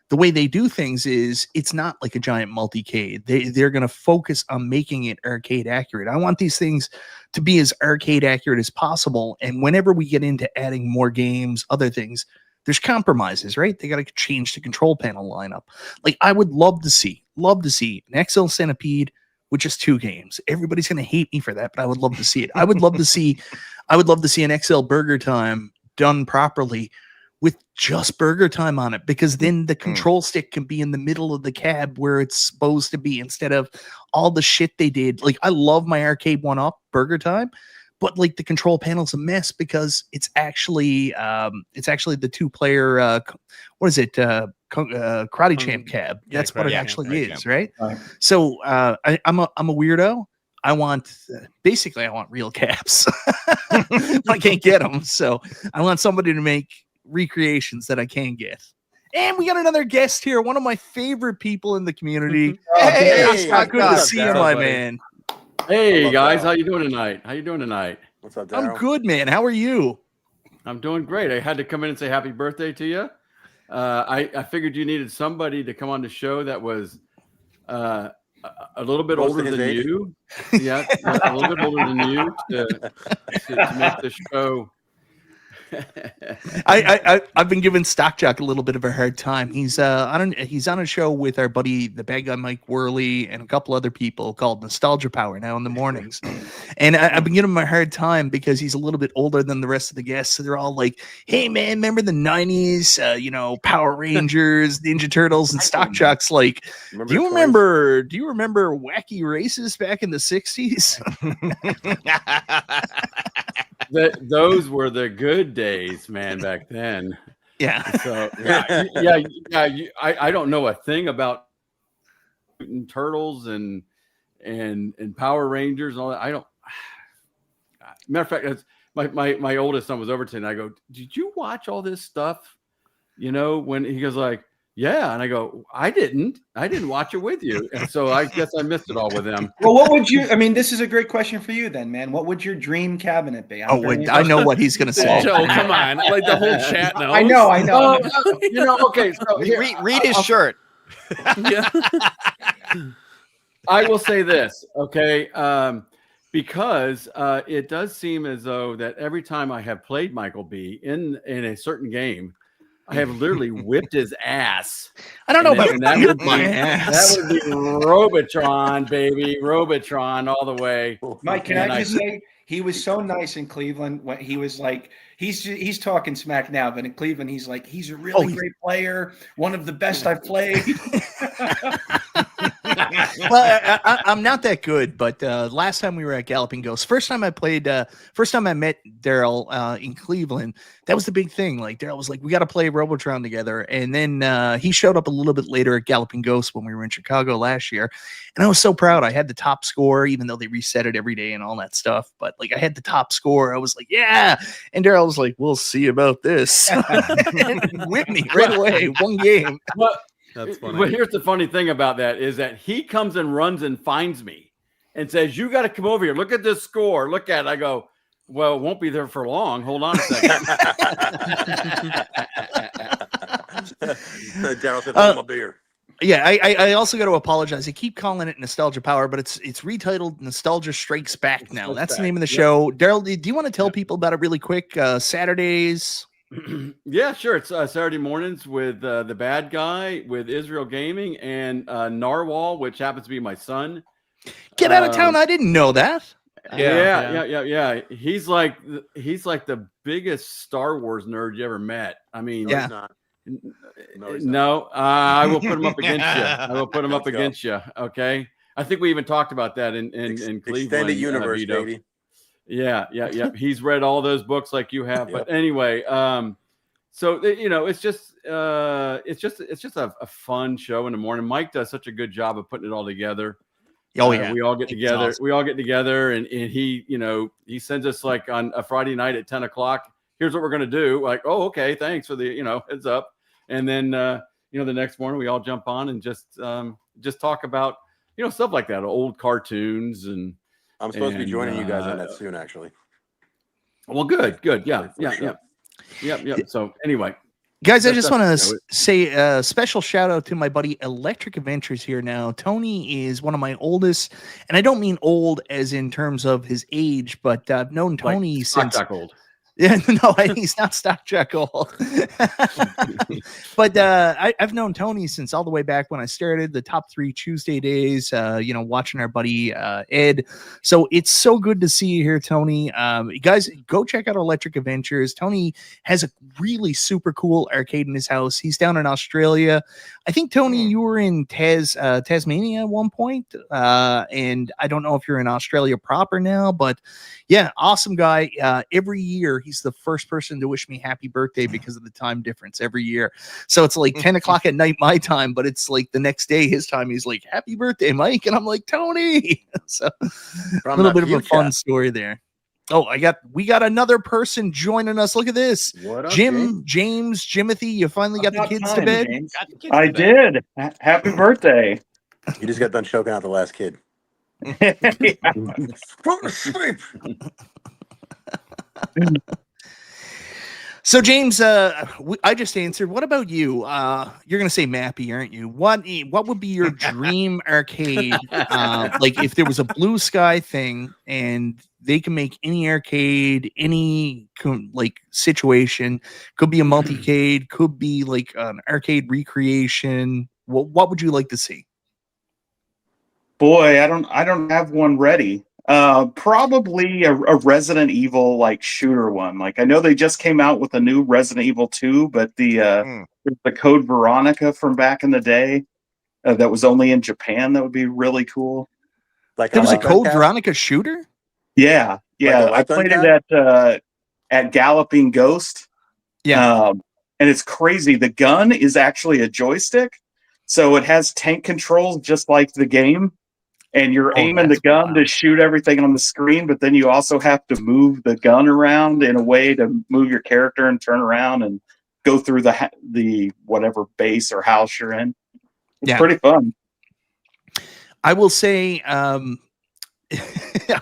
the way they do things is it's not like a giant multi-cade. They're going to focus on making it arcade accurate. I want these things to be as arcade accurate as possible. And whenever we get into adding more games, other things, there's compromises, right? They got to change the control panel lineup. Like I would love to see an XL Centipede with just 2 games. Everybody's going to hate me for that, but I would love to see it. I would love to see an XL Burger Time done properly with just Burger Time on it, because then the control stick can be in the middle of the cab where it's supposed to be, instead of all the shit they did. Like I love my arcade 1-up Burger Time, but like the control panel's a mess because it's actually the 2-player what is it, Karate Champ cab. That's what it actually is, right? So I'm a weirdo. I want real cabs. I can't get them, so I want somebody to make recreations that I can get. And we got another guest here, one of my favorite people in the community. Hey, good to see you, my man. Hey guys, how you doing tonight? What's up, I'm Daryl? good, man. How are you? I'm doing great. I had to come in and say happy birthday to you. I figured you needed somebody to come on the show that was a little bit Close to older his than age? you. Yeah, a little bit older than you to make the show. I've been giving Stockjock a little bit of a hard time. He's on a show with our buddy the bad guy Mike Worley and a couple other people called Nostalgia Power now in the mornings, and I've been giving him a hard time because he's a little bit older than the rest of the guests. So they're all like, "Hey man, remember the '90s? Power Rangers, Ninja Turtles," and Stockjock's like, "Do you remember Wacky Races back in the '60s?" Those were the good days, man, back then. Yeah. So yeah. I don't know a thing about turtles and Power Rangers and all that. I don't. Matter of fact, my oldest son was over today, and I go, "Did you watch all this stuff?" When he goes like, "Yeah," and I go, I didn't watch it with you. And so I guess I missed it all with them. Well, what would you? I mean, this is a great question for you, then, man. What would your dream cabinet be? I know what he's gonna say. Joe, come on, like the whole chat knows. I know. Okay. So read his shirt. Yeah. I will say this, okay, because it does seem as though that every time I have played Michael B in a certain game, I have literally whipped his ass. I don't know about that would be my ass. That would be Robotron, baby, Robotron all the way. Mike, can I just say he was so nice in Cleveland when he was like, he's talking smack now, but in Cleveland he's like, he's a really great player, one of the best I've played. Well, I'm not that good, but last time we were at Galloping Ghost, first time I met Daryl in Cleveland, that was the big thing. Like Daryl was like, we got to play Robotron together. And then he showed up a little bit later at Galloping Ghost when we were in Chicago last year. And I was so proud. I had the top score, even though they reset it every day and all that stuff. But like I had the top score. I was like, yeah. And Daryl was like, we'll see about this. And whipped me right away. One game. That's funny. But here's the funny thing about that is that he comes and runs and finds me and says, "You got to come over here. Look at this score. Look at it." I go, "Well, it won't be there for long. Hold on a second." Daryl said, "I'm a beer." Yeah, I also got to apologize. I keep calling it Nostalgia Power, but it's retitled Nostalgia Strikes Back now. That's the name of the show. Daryl, do you want to tell people about it really quick? Saturdays. Yeah, sure. It's Saturday mornings with the bad guy, with Israel Gaming, and Narwhal, which happens to be my son. Get out of town! I didn't know that. Yeah. He's like the biggest Star Wars nerd you ever met. I mean, Yeah. He's not. No, I will put him up against you. I will put him up against you. Okay. I think we even talked about that in Cleveland. Extended universe, Vito. baby. Yeah. He's read all those books like you have. But anyway, so it's just a fun show in the morning. Mike does such a good job of putting it all together. Oh yeah, we all get It's together. awesome. We all get together, and he, he sends us like on a Friday night at 10 o'clock. Here's what we're gonna do. Like, oh, okay, thanks for the heads up. And then the next morning we all jump on and just talk about stuff like that, old cartoons and. I'm supposed to be joining you guys on that soon, actually. Well, good, yeah. So anyway. Guys, I just want to say a special shout out to my buddy Electric Adventures here now. Tony is one of my oldest, and I don't mean old as in terms of his age, but I've known Tony since. Old. Yeah, no, he's not stock Jack old. But I've known Tony since all the way back when I started the Top 3 Tuesday days, watching our buddy Ed. So it's so good to see you here, Tony. You guys, go check out Electric Adventures. Tony has a really super cool arcade in his house. He's down in Australia. I think, Tony, you were in Tasmania at one point. And I don't know if you're in Australia proper now, but yeah, awesome guy. Every year, he's the first person to wish me happy birthday because of the time difference every year. So it's like 10 o'clock at night, my time, but it's like the next day, his time. He's like, happy birthday, Mike. And I'm like, Tony. So a little bit of a fun story there. Oh, we got another person joining us. Look at this. What up, James, Jimothy, you finally got the kids to bed? I did. Happy birthday. You just got done choking out the last kid. So James, I just answered. What about you? You're gonna say Mappy, aren't you? What would be your dream arcade? Like if there was a Blue Sky thing and they can make any arcade, any like situation, could be a multi-cade, could be like an arcade recreation. What would you like to see? Boy, I don't have one ready. Probably a Resident Evil like shooter one. Like I know they just came out with a new Resident Evil 2, but the Code Veronica from back in the day that was only in Japan, that would be really cool. Like there was a Code Veronica shooter? Yeah. I played it at Galloping Ghost. Yeah. And it's crazy. The gun is actually a joystick, so it has tank controls just like the game. And you're aiming the gun to shoot everything on the screen, but then you also have to move the gun around in a way to move your character and turn around and go through the whatever base or house you're in. It's pretty fun. I will say, I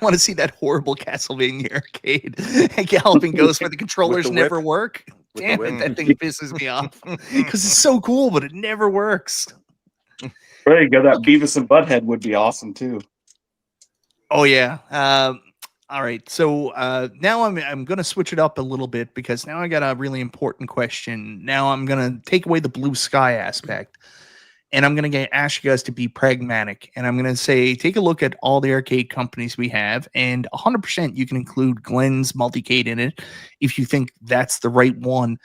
want to see that horrible Castlevania arcade at Galloping Ghost where the controllers never work. Damn it, that thing pisses me off because it's so cool, but it never works. There you go. That Beavis and Butthead would be awesome too. Oh yeah. All right. So now I'm going to switch it up a little bit because now I got a really important question. Now I'm going to take away the Blue Sky aspect, and I'm going to ask you guys to be pragmatic. And I'm going to say, take a look at all the arcade companies we have, and 100% you can include Glenn's Multicade in it if you think that's the right one.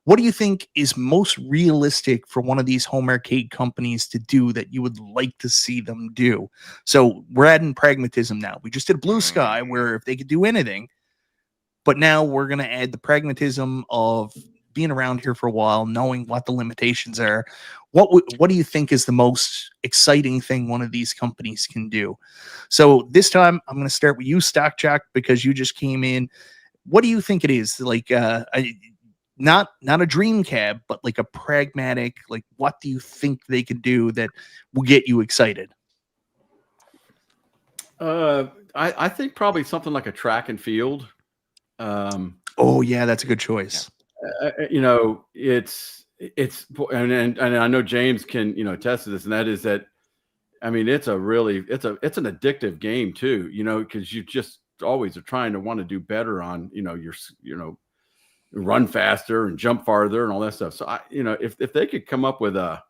What do you think is most realistic for one of these home arcade companies to do that you would like to see them do? So we're adding pragmatism now. We just did Blue Sky where if they could do anything, but now we're going to add the pragmatism of being around here for a while, knowing what the limitations are. What do you think is the most exciting thing one of these companies can do? So this time I'm going to start with you, Stock Jack, because you just came in. What do you think it is? Like, not a dream cab, but like a pragmatic, like what do you think they could do that will get you excited? I think probably something like a track and field. Oh yeah, that's a good choice. It's and I know James can attest to this, and that is that I mean it's an addictive game too, because you just always are trying to want to do better on your run faster and jump farther and all that stuff. So if they could come up with a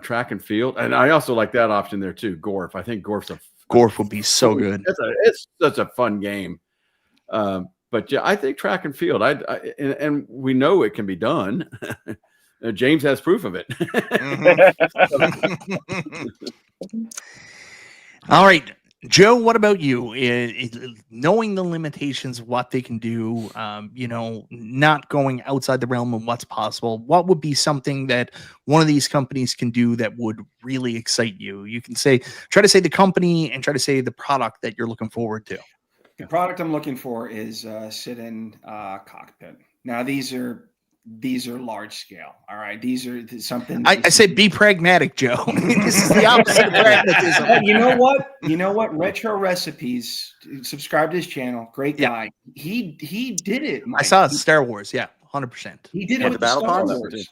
track and field, and I also like that option there too. Gorf, I think Gorf would be so good. It's such a fun game. But yeah, I think track and field. And we know it can be done. James has proof of it. All right. Joe, what about you? Knowing the limitations of what they can do, not going outside the realm of what's possible, what would be something that one of these companies can do that would really excite you? You can try to say the company and try to say the product that you're looking forward to. The product I'm looking for is sit-in cockpit. Now these are large scale. All right, these are something. I said be pragmatic, Joe. This is the opposite of pragmatism. You know what? Retro Recipes. Subscribe to his channel. Great guy. He did it. Mike. I saw Star Wars. Yeah, 100%. He did it What, with the battle Star pods? Wars.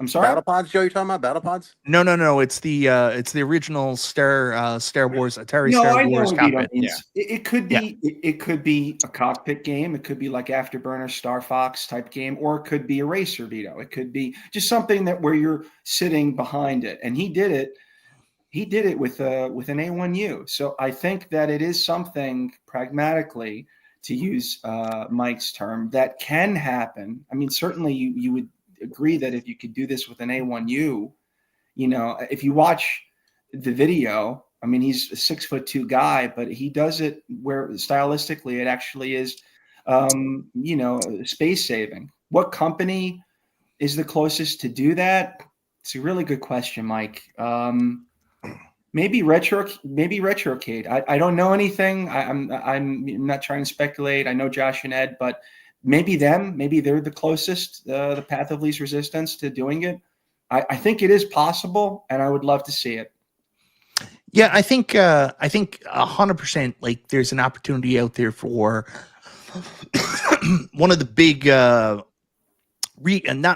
I'm sorry. Battle pods, Joe? You talking about battle pods? No. It's the original Star Wars Atari No, Star I know Wars what cockpit. Vito means. It could be it could be a cockpit game. It could be like Afterburner, Star Fox type game, or it could be a racer, Vito. It could be just something where you're sitting behind it. And he did it. He did it with an A1U. So I think that it is something pragmatically, to use Mike's term, that can happen. I mean, certainly you would agree that if you could do this with an A1U, if you watch the video, I mean, he's a 6'2" guy, but he does it where stylistically it actually is, space saving. What company is the closest to do that? It's a really good question, Mike. Maybe Retrocade. I don't know anything. I'm not trying to speculate. I know Josh and Ed, but maybe them. Maybe they're the closest, the path of least resistance to doing it. I think it is possible, and I would love to see it. Yeah, I think 100%. Like, there's an opportunity out there for one of the big, not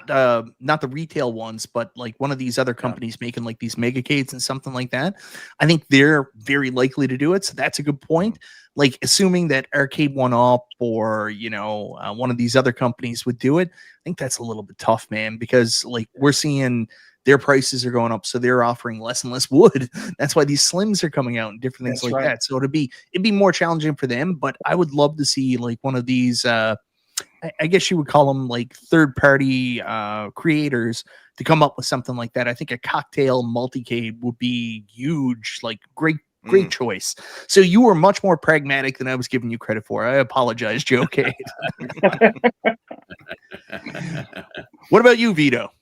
the retail ones, but like one of these other companies making like these megacades and something like that. I think they're very likely to do it. So that's a good point. Like, assuming that Arcade 1UP or one of these other companies would do it, I think that's a little bit tough, man, because like we're seeing their prices are going up, so they're offering less and less wood. That's why these slims are coming out and different things that. So it'd be more challenging for them. But I would love to see like one of these. I guess you would call them like third-party creators to come up with something like that. I think a cocktail multicade would be huge, like great choice. So you were much more pragmatic than I was giving you credit for. I apologize, Joe Cade. What about you, Vito?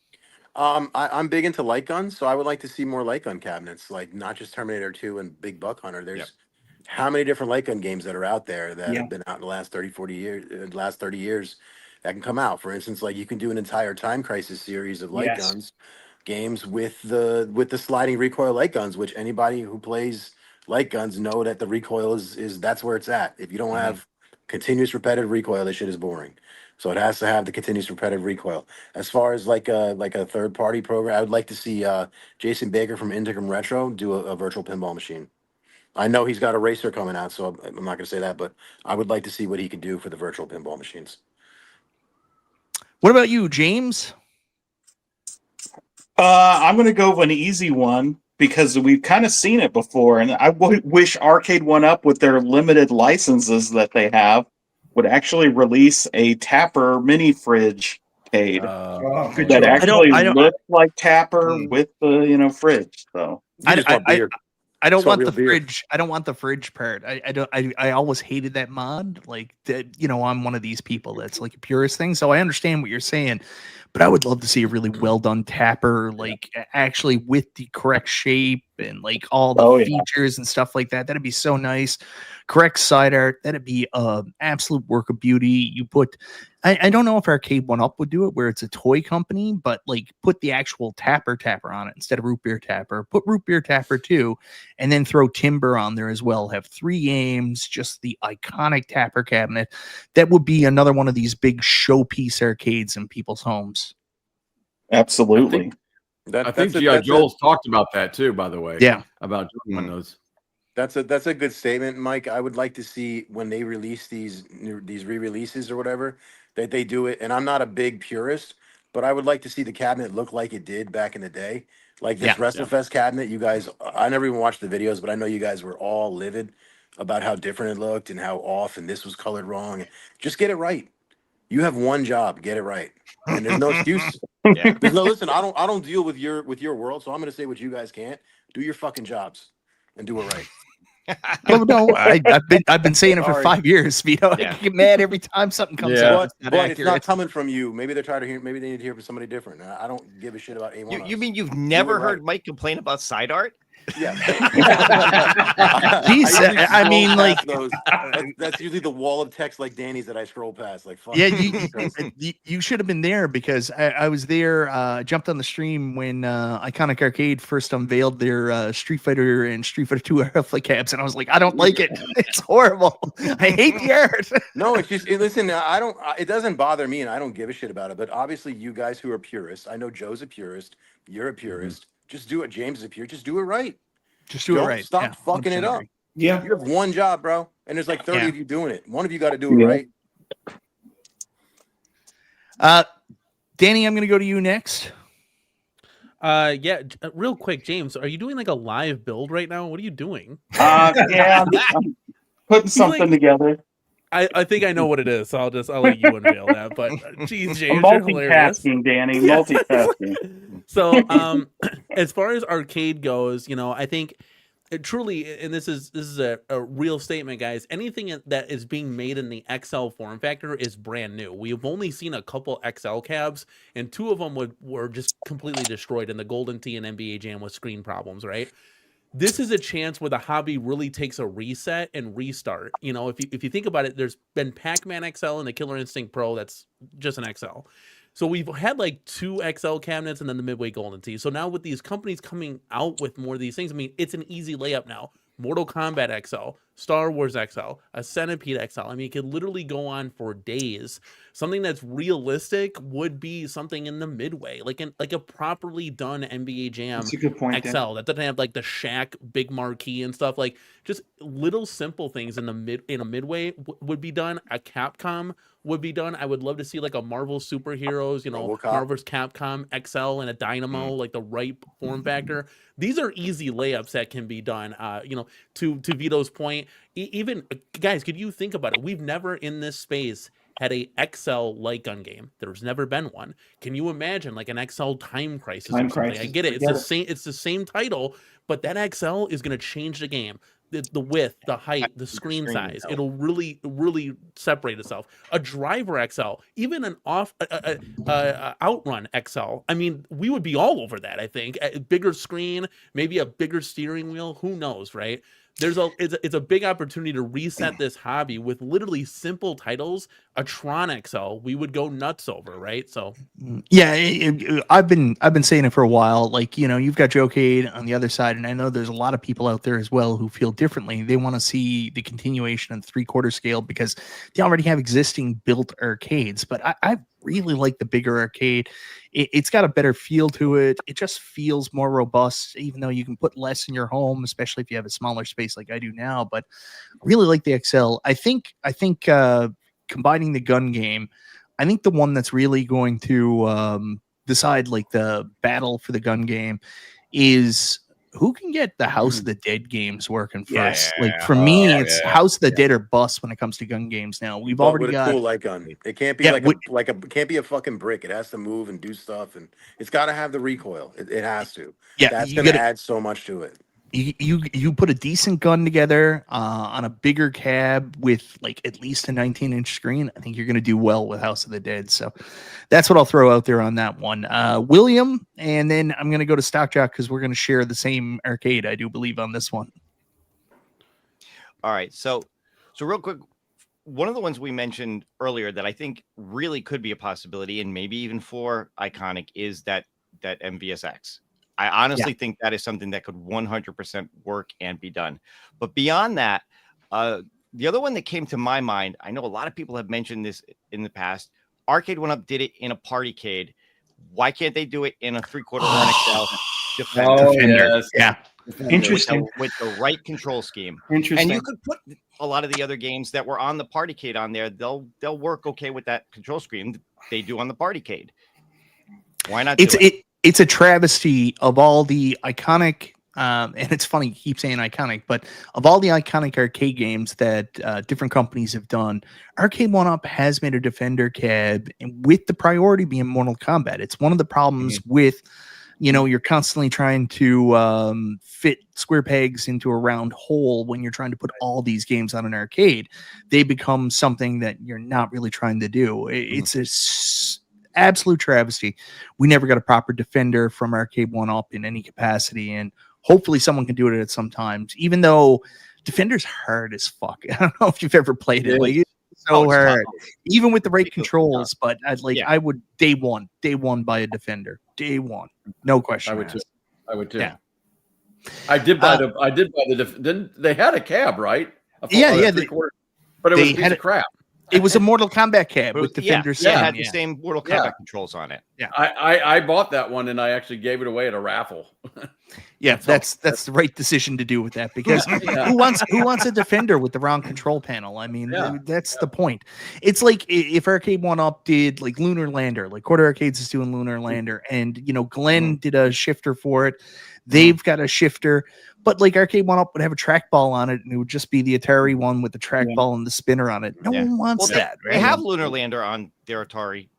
I'm big into light guns, so I would like to see more light gun cabinets, like not just Terminator 2 and Big Buck Hunter. There's how many different light gun games that are out there that have been out in the last 30 years that can come out. For instance, like you can do an entire Time Crisis series of light guns games with the sliding recoil light guns, which anybody who plays light guns know that the recoil is that's where it's at. If you don't have continuous repetitive recoil, this shit is boring. So it has to have the continuous repetitive recoil. As far as like a third party program, I would like to see Jason Baker from Integram Retro do a virtual pinball machine. I know he's got a racer coming out, so I'm not going to say that, but I would like to see what he could do for the virtual pinball machines. What about you, James? I'm going to go with an easy one because we've kind of seen it before, and I wish Arcade 1UP, with their limited licenses that they have, would actually release a Tapper mini fridge cade that actually looks like Tapper with the fridge. So I don't want the fridge. I don't want the fridge part. I always hated that mod. Like, I'm one of these people that's like a purist thing. So I understand what you're saying, but I would love to see a really well done Tapper, like actually with the correct shape and like all the features and stuff like that. That'd be so nice. Correct side art. That'd be absolute work of beauty. You put, I don't know if Arcade 1UP would do it where it's a toy company, but like put the actual Tapper on it instead of Root Beer Tapper. Put Root Beer Tapper 2, and then throw Timber on there as well. Have 3 games, just the iconic Tapper cabinet. That would be another one of these big showpiece arcades in people's homes. Absolutely. I think G.I. Joel's talked about that too, by the way. Yeah. About doing those. That's a good statement, Mike. I would like to see when they release these re-releases or whatever, that they do it. And I'm not a big purist, but I would like to see the cabinet look like it did back in the day. Like this WrestleFest cabinet, you guys, I never even watched the videos, but I know you guys were all livid about how different it looked and how off and this was colored wrong. Just get it right. You have one job, get it right. And there's no excuse. There's no, listen, I don't deal with your world, so I'm gonna say what you guys can't. Do your fucking jobs and do it right. No, I've been saying it for 5 years. Vito, I get mad every time something comes out. But it's not coming from you. Maybe they're tired of hearing. Maybe they need to hear from somebody different. I don't give a shit about A1. You mean you've never heard Mike complain about side art? Yeah. I mean, like that's usually the wall of text like Danny's that I scroll past. Like, fuck. Yeah, you should have been there because I was there. Jumped on the stream when Iconic Arcade first unveiled their Street Fighter and Street Fighter 2 flick cabs, and I was like, I don't like it. It's horrible. I hate the art. No, it's just listen. I don't. It doesn't bother me, and I don't give a shit about it. But obviously, you guys who are purists, I know Joe's a purist. You're a purist. Just do it. James is a purist. Just do it right. Just do it right. Stop fucking it up. Yeah. You have one job, bro. And there's like 30 of you doing it. One of you got to do it right. Danny, I'm going to go to you next. Real quick, James, are you doing like a live build right now? What are you doing? Yeah, I'm putting something together. I think I know what it is, so I'll let you unveil that. But geez, James, multitasking, Danny, multitasking. So, as far as arcade goes, I think truly, and this is a real statement, guys. Anything that is being made in the XL form factor is brand new. We've only seen a couple XL cabs, and 2 of them were just completely destroyed in the Golden Tee and NBA Jam with screen problems, right? This is a chance where the hobby really takes a reset and restart. If you think about it, there's been Pac-Man XL and the Killer Instinct Pro. That's just an XL. So we've had like 2 XL cabinets and then the Midway Golden Tee. So now with these companies coming out with more of these things, I mean, it's an easy layup now. Mortal Kombat XL, Star Wars XL, a Centipede XL. I mean, it could literally go on for days. Something that's realistic would be something in the Midway, like a properly done NBA Jam That's a good point, XL Dan. that doesn't have like the Shaq big marquee and stuff. Like just little simple things in a Midway would be done. A Capcom would be done. I would love to see like a Marvel Superheroes, Marvel's Capcom XL and a Dynamo, like the right form factor. These are easy layups that can be done. To Vito's point, even guys, could you think about it? We've never in this space had a XL light gun game. There's never been one. Can you imagine like an XL Time Crisis or something? I get it. It's the same title, but that XL is going to change the game. The width, the height, the screen size. It'll really, really separate itself. A Driver XL, even an Outrun XL. I mean, we would be all over that, I think. A bigger screen, maybe a bigger steering wheel. Who knows, right? It's a big opportunity to reset this hobby with literally simple titles. A Tron XL, we would go nuts over, right? So yeah, I've been saying it for a while. Like, you've got Joecade on the other side, and I know there's a lot of people out there as well who feel differently. They want to see the continuation of the 3/4 scale because they already have existing built arcades. But I really like the bigger arcade. It's got a better feel to it. It just feels more robust, even though you can put less in your home, especially if you have a smaller space like I do now. But I really like the XL. I think combining the gun game, I think the one that's really going to decide like the battle for the gun game is who can get the House of the Dead games working first. Like for me, it's House of the Dead or bust when it comes to gun games. Now we've already got a cool light gun. It can't be can't be a fucking brick. It has to move and do stuff, and it's got to have the recoil. It has to. Yeah, that's gonna add so much to it. You put a decent gun together on a bigger cab with like at least a 19-inch screen. I think you're going to do well with House of the Dead. So that's what I'll throw out there on that one. William, and then I'm going to go to Stockjock because we're going to share the same arcade, I do believe, on this one. All right. So real quick, one of the ones we mentioned earlier that I think really could be a possibility and maybe even for Iconic is that MVSX. I honestly think that is something that could 100% work and be done. But beyond that, the other one that came to my mind, I know a lot of people have mentioned this in the past. Arcade 1UP did it in a partycade. Why can't they do it in a 3/4 XL Defender? Yes. Yeah. Interesting. With the right control scheme. Interesting. And you could put a lot of the other games that were on the partycade on there. They'll work okay with that control scheme they do on the partycade. Why not do it? It's a travesty of all the iconic, and it's funny you keep saying iconic, but of all the iconic arcade games that different companies have done, Arcade 1UP has made a Defender cab, and with the priority being Mortal Kombat. It's one of the problems with You know, you're constantly trying to fit square pegs into a round hole when you're trying to put all these games on an arcade. They become something that you're not really trying to do. It's absolute travesty. We never got a proper Defender from Arcade 1-Up in any capacity, and hopefully someone can do it at some times, even though Defender's hard as fuck. I don't know if you've ever played it. Like, it's so hard, even with the right controls. But I would day one buy a Defender. Day one, no question. I would too. Yeah. I did buy the. They had a cab, right? Yeah. But it was a piece of crap. It was a Mortal Kombat cab with Defender. Yeah, it had the same Mortal Kombat controls on it. Yeah, I bought that one and I actually gave it away at a raffle. Yeah, that's the right decision to do with that, because who wants a Defender with the round control panel? I mean, that's the point. It's like if Arcade 1-Up did like Lunar Lander, like Quarter Arcades is doing Lunar Lander, and Glenn did a shifter for it. They've got a shifter, but like Arcade 1-Up would have a trackball on it, and it would just be the Atari one with the trackball and the spinner on it. No one wants that. They have Lunar Lander on their Atari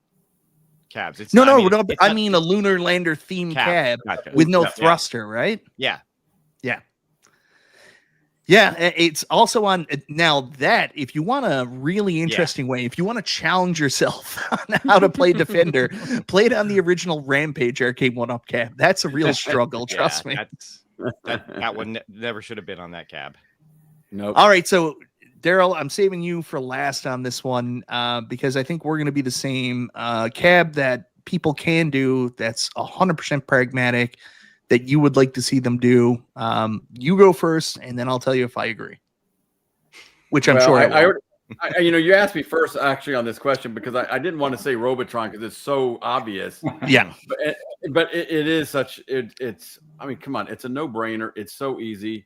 cabs. It's I mean a Lunar Lander themed cab with no thruster, right? Yeah. It's also on now. That if you want a really interesting way, if you want to challenge yourself on how to play Defender, play it on the original Rampage Arcade 1-Up cab. That's a real struggle. Trust me. That one never should have been on that cab. Nope. All right, so Daryl, I'm saving you for last on this one because I think we're going to be the same cab that people can do. That's 100% pragmatic. That you would like to see them do. You go first, and then I'll tell you if I agree. Which I'm sure I you asked me first actually on this question because I didn't want to say Robotron because it's so obvious. Yeah, but it is such it's. I mean, come on, it's a no-brainer. It's so easy.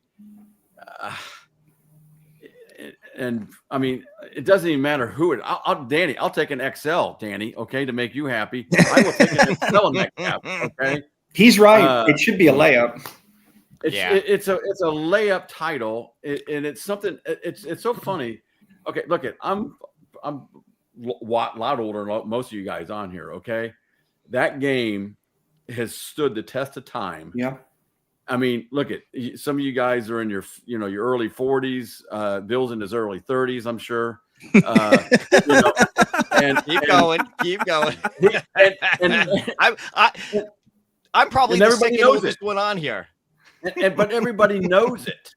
And I mean, it doesn't even matter who it. Danny, I'll take an XL, Danny. Okay, to make you happy, I will take an XL in that cab. Okay. He's right. It should be a layup. It's a layup title, and it's something. It's so funny. Okay, look I'm a lot older than most of you guys on here. Okay, that game has stood the test of time. Yeah. I mean, look at some of you guys are in your your early 40s. Bill's in his early 30s, I'm sure. And keep going. I'm probably the second oldest one on here. But everybody knows it.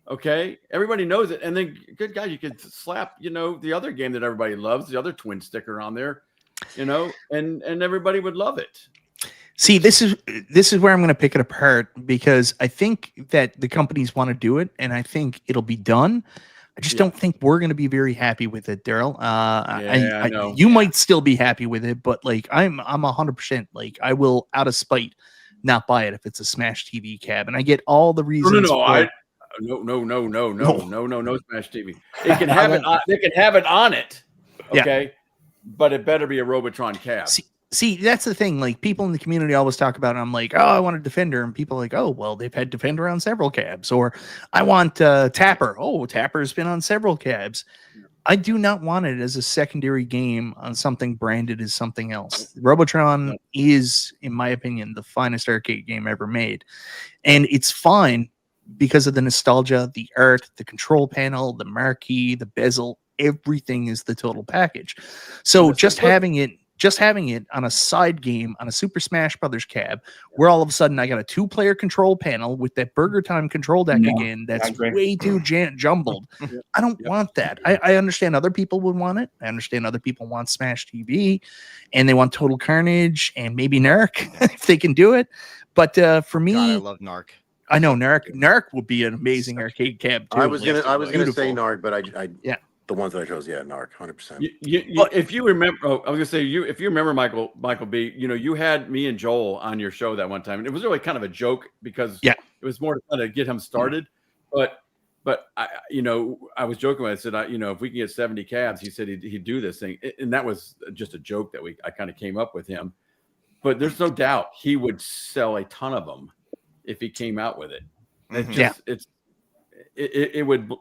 Okay? Everybody knows it. And then, good God, you could slap, the other game that everybody loves, the other twin sticker on there, and everybody would love it. See, this is where I'm going to pick it apart, because I think that the companies want to do it, and I think it'll be done. I just don't think we're going to be very happy with it, Daryl. I know. You might still be happy with it, but like I'm 100% like I will, out of spite, not buy it if it's a Smash TV cab. And I get all the reasons. No, Smash TV. It can have it. They can have it on it. Okay, but it better be a Robotron cab. See, that's the thing. Like, people in the community always talk about it. I'm like, oh, I want a Defender. And people are like, oh, well, they've had Defender on several cabs. Or I want Tapper. Oh, Tapper's been on several cabs. I do not want it as a secondary game on something branded as something else. Robotron is, in my opinion, the finest arcade game ever made. And it's fine because of the nostalgia, the art, the control panel, the marquee, the bezel. Everything is the total package. So just having it on a side game on a Super Smash Brothers cab, where all of a sudden I got a 2-player control panel with that Burger Time control deck again, that's way too jumbled. I don't want that. I understand other people would want it. I understand other people want Smash TV, and they want Total Carnage and maybe Narc if they can do it. But for me, God, I love Narc. I know Narc would be an amazing arcade cab too. I was gonna say Narc, but I the ones that I chose, Narc, 100%. If you remember, I was gonna say if you remember Michael B, you had me and Joel on your show that one time, and it was really kind of a joke because it was more to kind of get him started. But I was joking when I said, if we can get 70 cabs, he said he'd do this thing, and that was just a joke that I kind of came up with him. But there's no doubt he would sell a ton of them if he came out with it. it would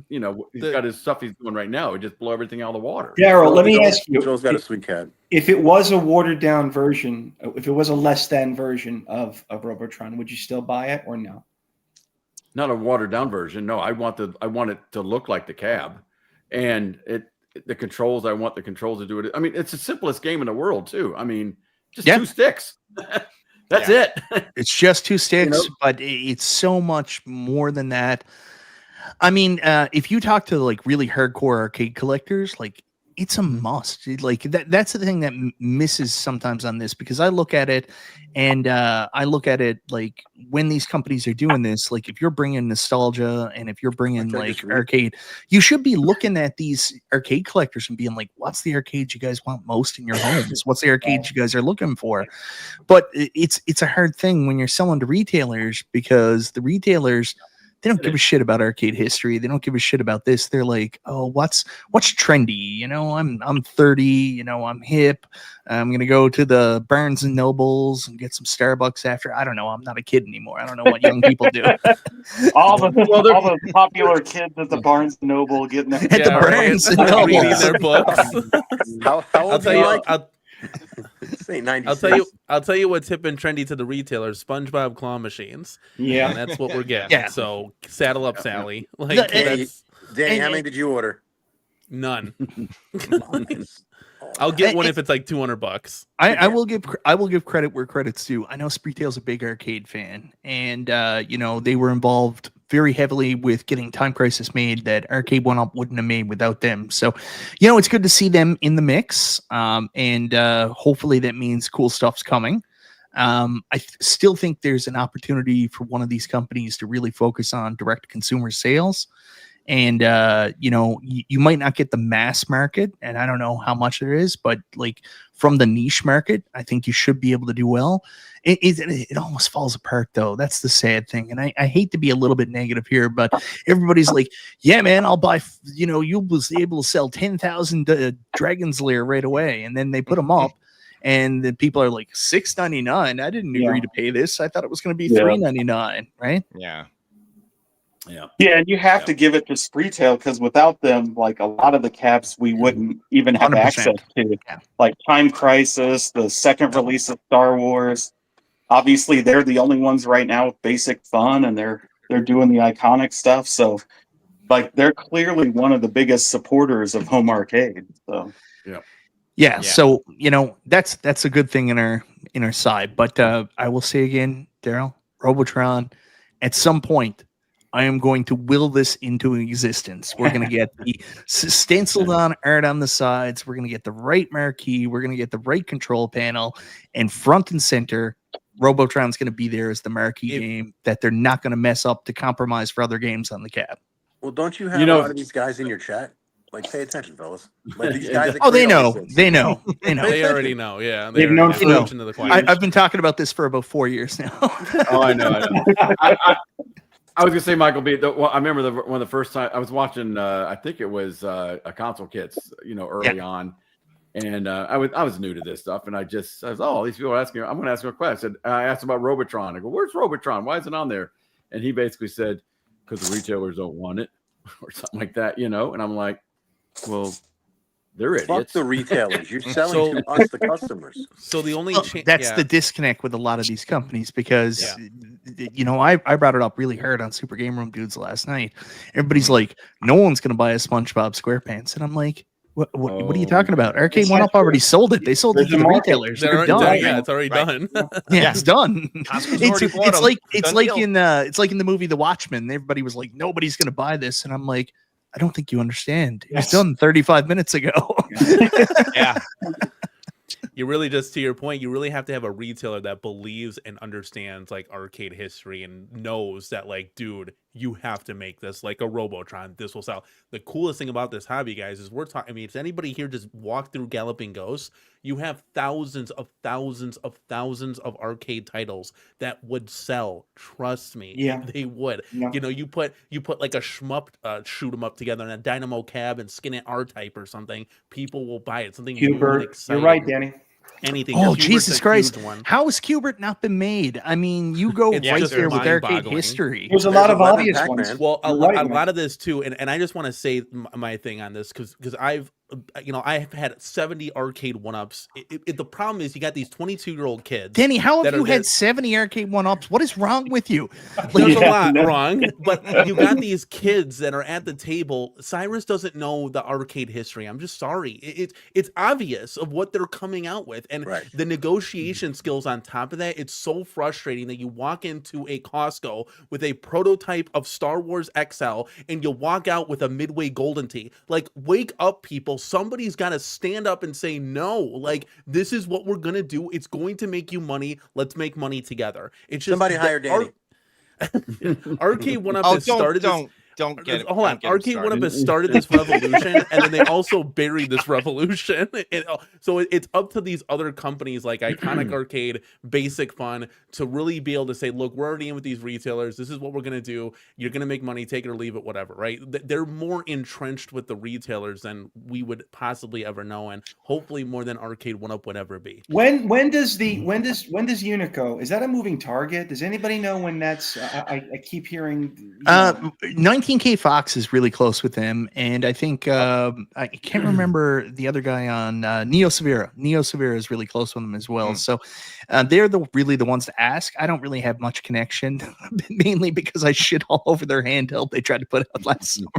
you know, he's got his stuff he's doing right now. It would just blow everything out of the water. Daryl, let me ask you: Joel's got a sweet cat. if it was a watered down version, if it was a less than version of Robotron, would you still buy it or no? Not a watered down version. No, I want it to look like the cab, and the controls. I want the controls to do it. I mean, it's the simplest game in the world too. I mean, just 2 sticks. That's it. It's just 2 sticks, but it's so much more than that. I mean, if you talk to like really hardcore arcade collectors, like it's a must. Like that's the thing that misses sometimes on this, because I look at it and I look at it like when these companies are doing this, like if you're bringing nostalgia and if you're bringing like arcade, you should be looking at these arcade collectors and being like, what's the arcade you guys want most in your homes? What's the arcade you guys are looking for? But it's a hard thing when you're selling to retailers, because the retailers, they don't give a shit about arcade history. They don't give a shit about this. They're like, oh, what's trendy? You know, I'm 30. You know, I'm hip. I'm gonna go to the Barnes and Nobles and get some Starbucks after. I don't know. I'm not a kid anymore. I don't know what young people do. all the popular kids at the Barnes and Noble getting their At the Barnes and Nobles, reading their books. How old are you, Mike? I'll tell you what's hip and trendy to the retailers: SpongeBob claw machines. Yeah, and that's what we're getting. Yeah. So saddle up, Sally. Like Danny, how many did you order? None. I'll get one if it's like $200. I will give credit where credit's due. I know Spreetail's a big arcade fan, and you know, they were involved very heavily with getting Time Crisis made that Arcade 1-Up wouldn't have made without them. So, you know, it's good to see them in the mix, and hopefully that means cool stuff's coming. I still think there's an opportunity for one of these companies to really focus on direct consumer sales. And, you know, you might not get the mass market, and I don't know how much there is, but like from the niche market, I think you should be able to do well. It almost falls apart, though. That's the sad thing. And I hate to be a little bit negative here, but everybody's like, yeah, man, I'll buy, you know, you'll be able to sell 10,000 Dragon's Lair right away. And then they put them up. And then people are like, $6.99. I didn't agree to pay this. I thought it was going to be $3.99, right? Yeah. Yeah, and you have to give it to Spreetail, because without them, like a lot of the cabs we wouldn't even have 100%. access to. Like Time Crisis, the second release of Star Wars. Obviously, they're the only ones right now with basic fun, and they're doing the iconic stuff. So, like, they're clearly one of the biggest supporters of home arcade. So, yeah. So, you know, that's a good thing in our side. But I will say again, Daryl, Robotron, at some point, I am going to will this into existence. We're going to get the stenciled on art on the sides. We're going to get the right marquee. We're going to get the right control panel, and front and center, Robotron's going to be there as the marquee game that they're not going to mess up to compromise for other games on the cab. Well, don't you have a lot of these guys in your chat? Like, pay attention, fellas. Like these guys. They know. They already know. Yeah, they've known for into the I've been talking about this for about 4 years now. Oh, I know. I was gonna say, Michael B. I remember one of the first time I was watching. I think it was a Console Kits, you know, early on, and I was new to this stuff, and I was, oh, these people are asking. I'm going to ask them a question. I asked about Robotron. I go, where's Robotron? Why is it on there? And he basically said, because the retailers don't want it, or something like that, you know. And I'm like, well, they're idiots. Fuck the retailers. You're selling to us, the customers. So the only that's the disconnect with a lot of these companies, because you know, I brought it up really hard on Super Game Room Dudes last night. Everybody's like, no one's gonna buy a SpongeBob SquarePants, and I'm like, what are you talking about? Arcade 1-Up already sold it. They sold it to the retailers. They're done. Yeah, it's already done. Yeah, it's done. It's like in the movie The Watchmen. Everybody was like, nobody's gonna buy this, and I'm like, I don't think you understand. It was done 35 minutes ago. Yeah. You really, just to your point, you really have to have a retailer that believes and understands like arcade history and knows that, like, dude, you have to make this like a Robotron. This will sell. The coolest thing about this hobby, guys, is we're talking. I mean, if anybody here just walk through Galloping Ghosts, you have thousands of arcade titles that would sell. Trust me, they would. Yeah. You know, you put like a shmup, shoot them up together in a Dynamo cab and skin it R-Type or something. People will buy it. Something new and Hubert, exciting. you're right, Danny. anything. Oh, Cubert's Jesus a Christ. huge one. How has Cubert not been made? I mean, you go It's right just there with arcade mind-boggling. history. There's a lot of 11 obvious Pac-Man. ones. Well, a You're right, lot of this too, and I just want to say my thing on this because I've I've had 70 arcade one-ups. The problem is you got these 22-year-old kids. Danny, how have that you are had that- 70 arcade one-ups? What is wrong with you? There's a Yeah, lot no. wrong, but you got these kids that are at the table. Cyrus doesn't know the arcade history. I'm just sorry. It's obvious of what they're coming out with, and Right. the negotiation skills on top of that. It's so frustrating that you walk into a Costco with a prototype of Star Wars XL, and you walk out with a Midway Golden Tee. Like, wake up, people! Somebody's got to stand up and say no. Like, this is what we're gonna do. It's going to make you money. Let's make money together. It's just Somebody hire Danny. Arcade One Up Oh, has started this. don't get it. Hold on, don't get him Arcade One Up started. has started this revolution, and then they also buried this revolution. So it's up to these other companies like Iconic Arcade, Basic Fun, to really be able to say, look, we're already in with these retailers. This is what we're gonna do. You're gonna make money, take it or leave it, whatever. Right? They're more entrenched with the retailers than we would possibly ever know, and hopefully more than Arcade One Up would ever be. When does Unico? Is that a moving target? Does anybody know when that's? I keep hearing. 19K Fox is really close with them, and I think I can't remember the other guy on Neo Severa. Neo Severa is really close with them as well. So they're really the ones to ask. I don't really have much connection, mainly because I shit all over their handheld they tried to put out last summer.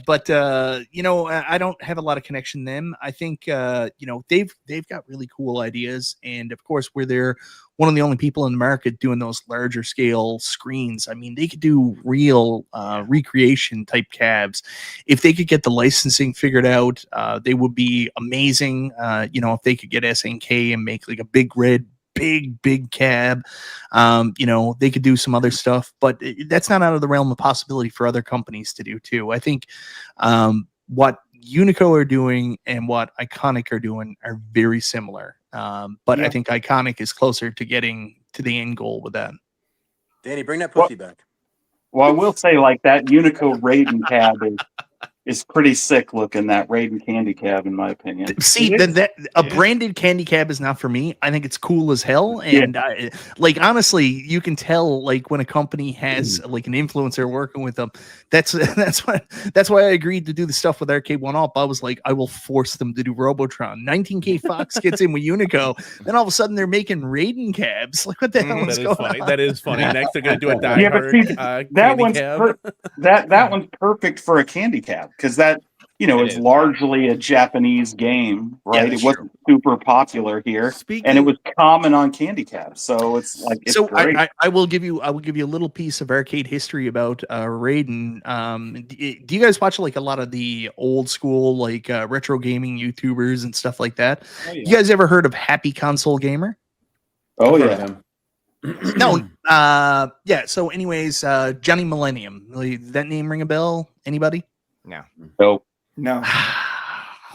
But I don't have a lot of connection to them. I think they've got really cool ideas, and of course we're there. One of the only people in the market doing those larger scale screens. I mean, they could do real recreation type cabs. If they could get the licensing figured out, they would be amazing. If they could get SNK and make like a big red, big cab, they could do some other stuff, but that's not out of the realm of possibility for other companies to do too. I think what Unico are doing and what Iconic are doing are very similar. But I think Iconic is closer to getting to the end goal with that. Danny, bring that pussy back. Well, I will say, like, that Unico Raiden cab is pretty sick looking. That Raiden candy cab, in my opinion. See, that a branded candy cab is not for me. I think it's cool as hell, and honestly, you can tell like when a company has like an influencer working with them. That's why I agreed to do the stuff with Arcade One Up. I was like, I will force them to do Robotron. 19K Fox gets in with Unico, then all of a sudden they're making Raiden cabs. Like, what the hell is going on? That is funny. Next, they're gonna do a Die Yeah, but see, Hard that candy one's cab. that one's perfect for a candy cab because that is largely a Japanese game, right? that's It wasn't super popular here, and it was common on candy cabs. So it's like it's great. I will give you a little piece of arcade history about Raiden. Do you guys watch like a lot of the old school like retro gaming YouTubers and stuff like that? Oh, yeah. You guys ever heard of Happy Console Gamer? Oh I've heard yeah. of him. No. So anyways, Johnny Millennium. That name ring a bell? Anybody? No. Nope. No.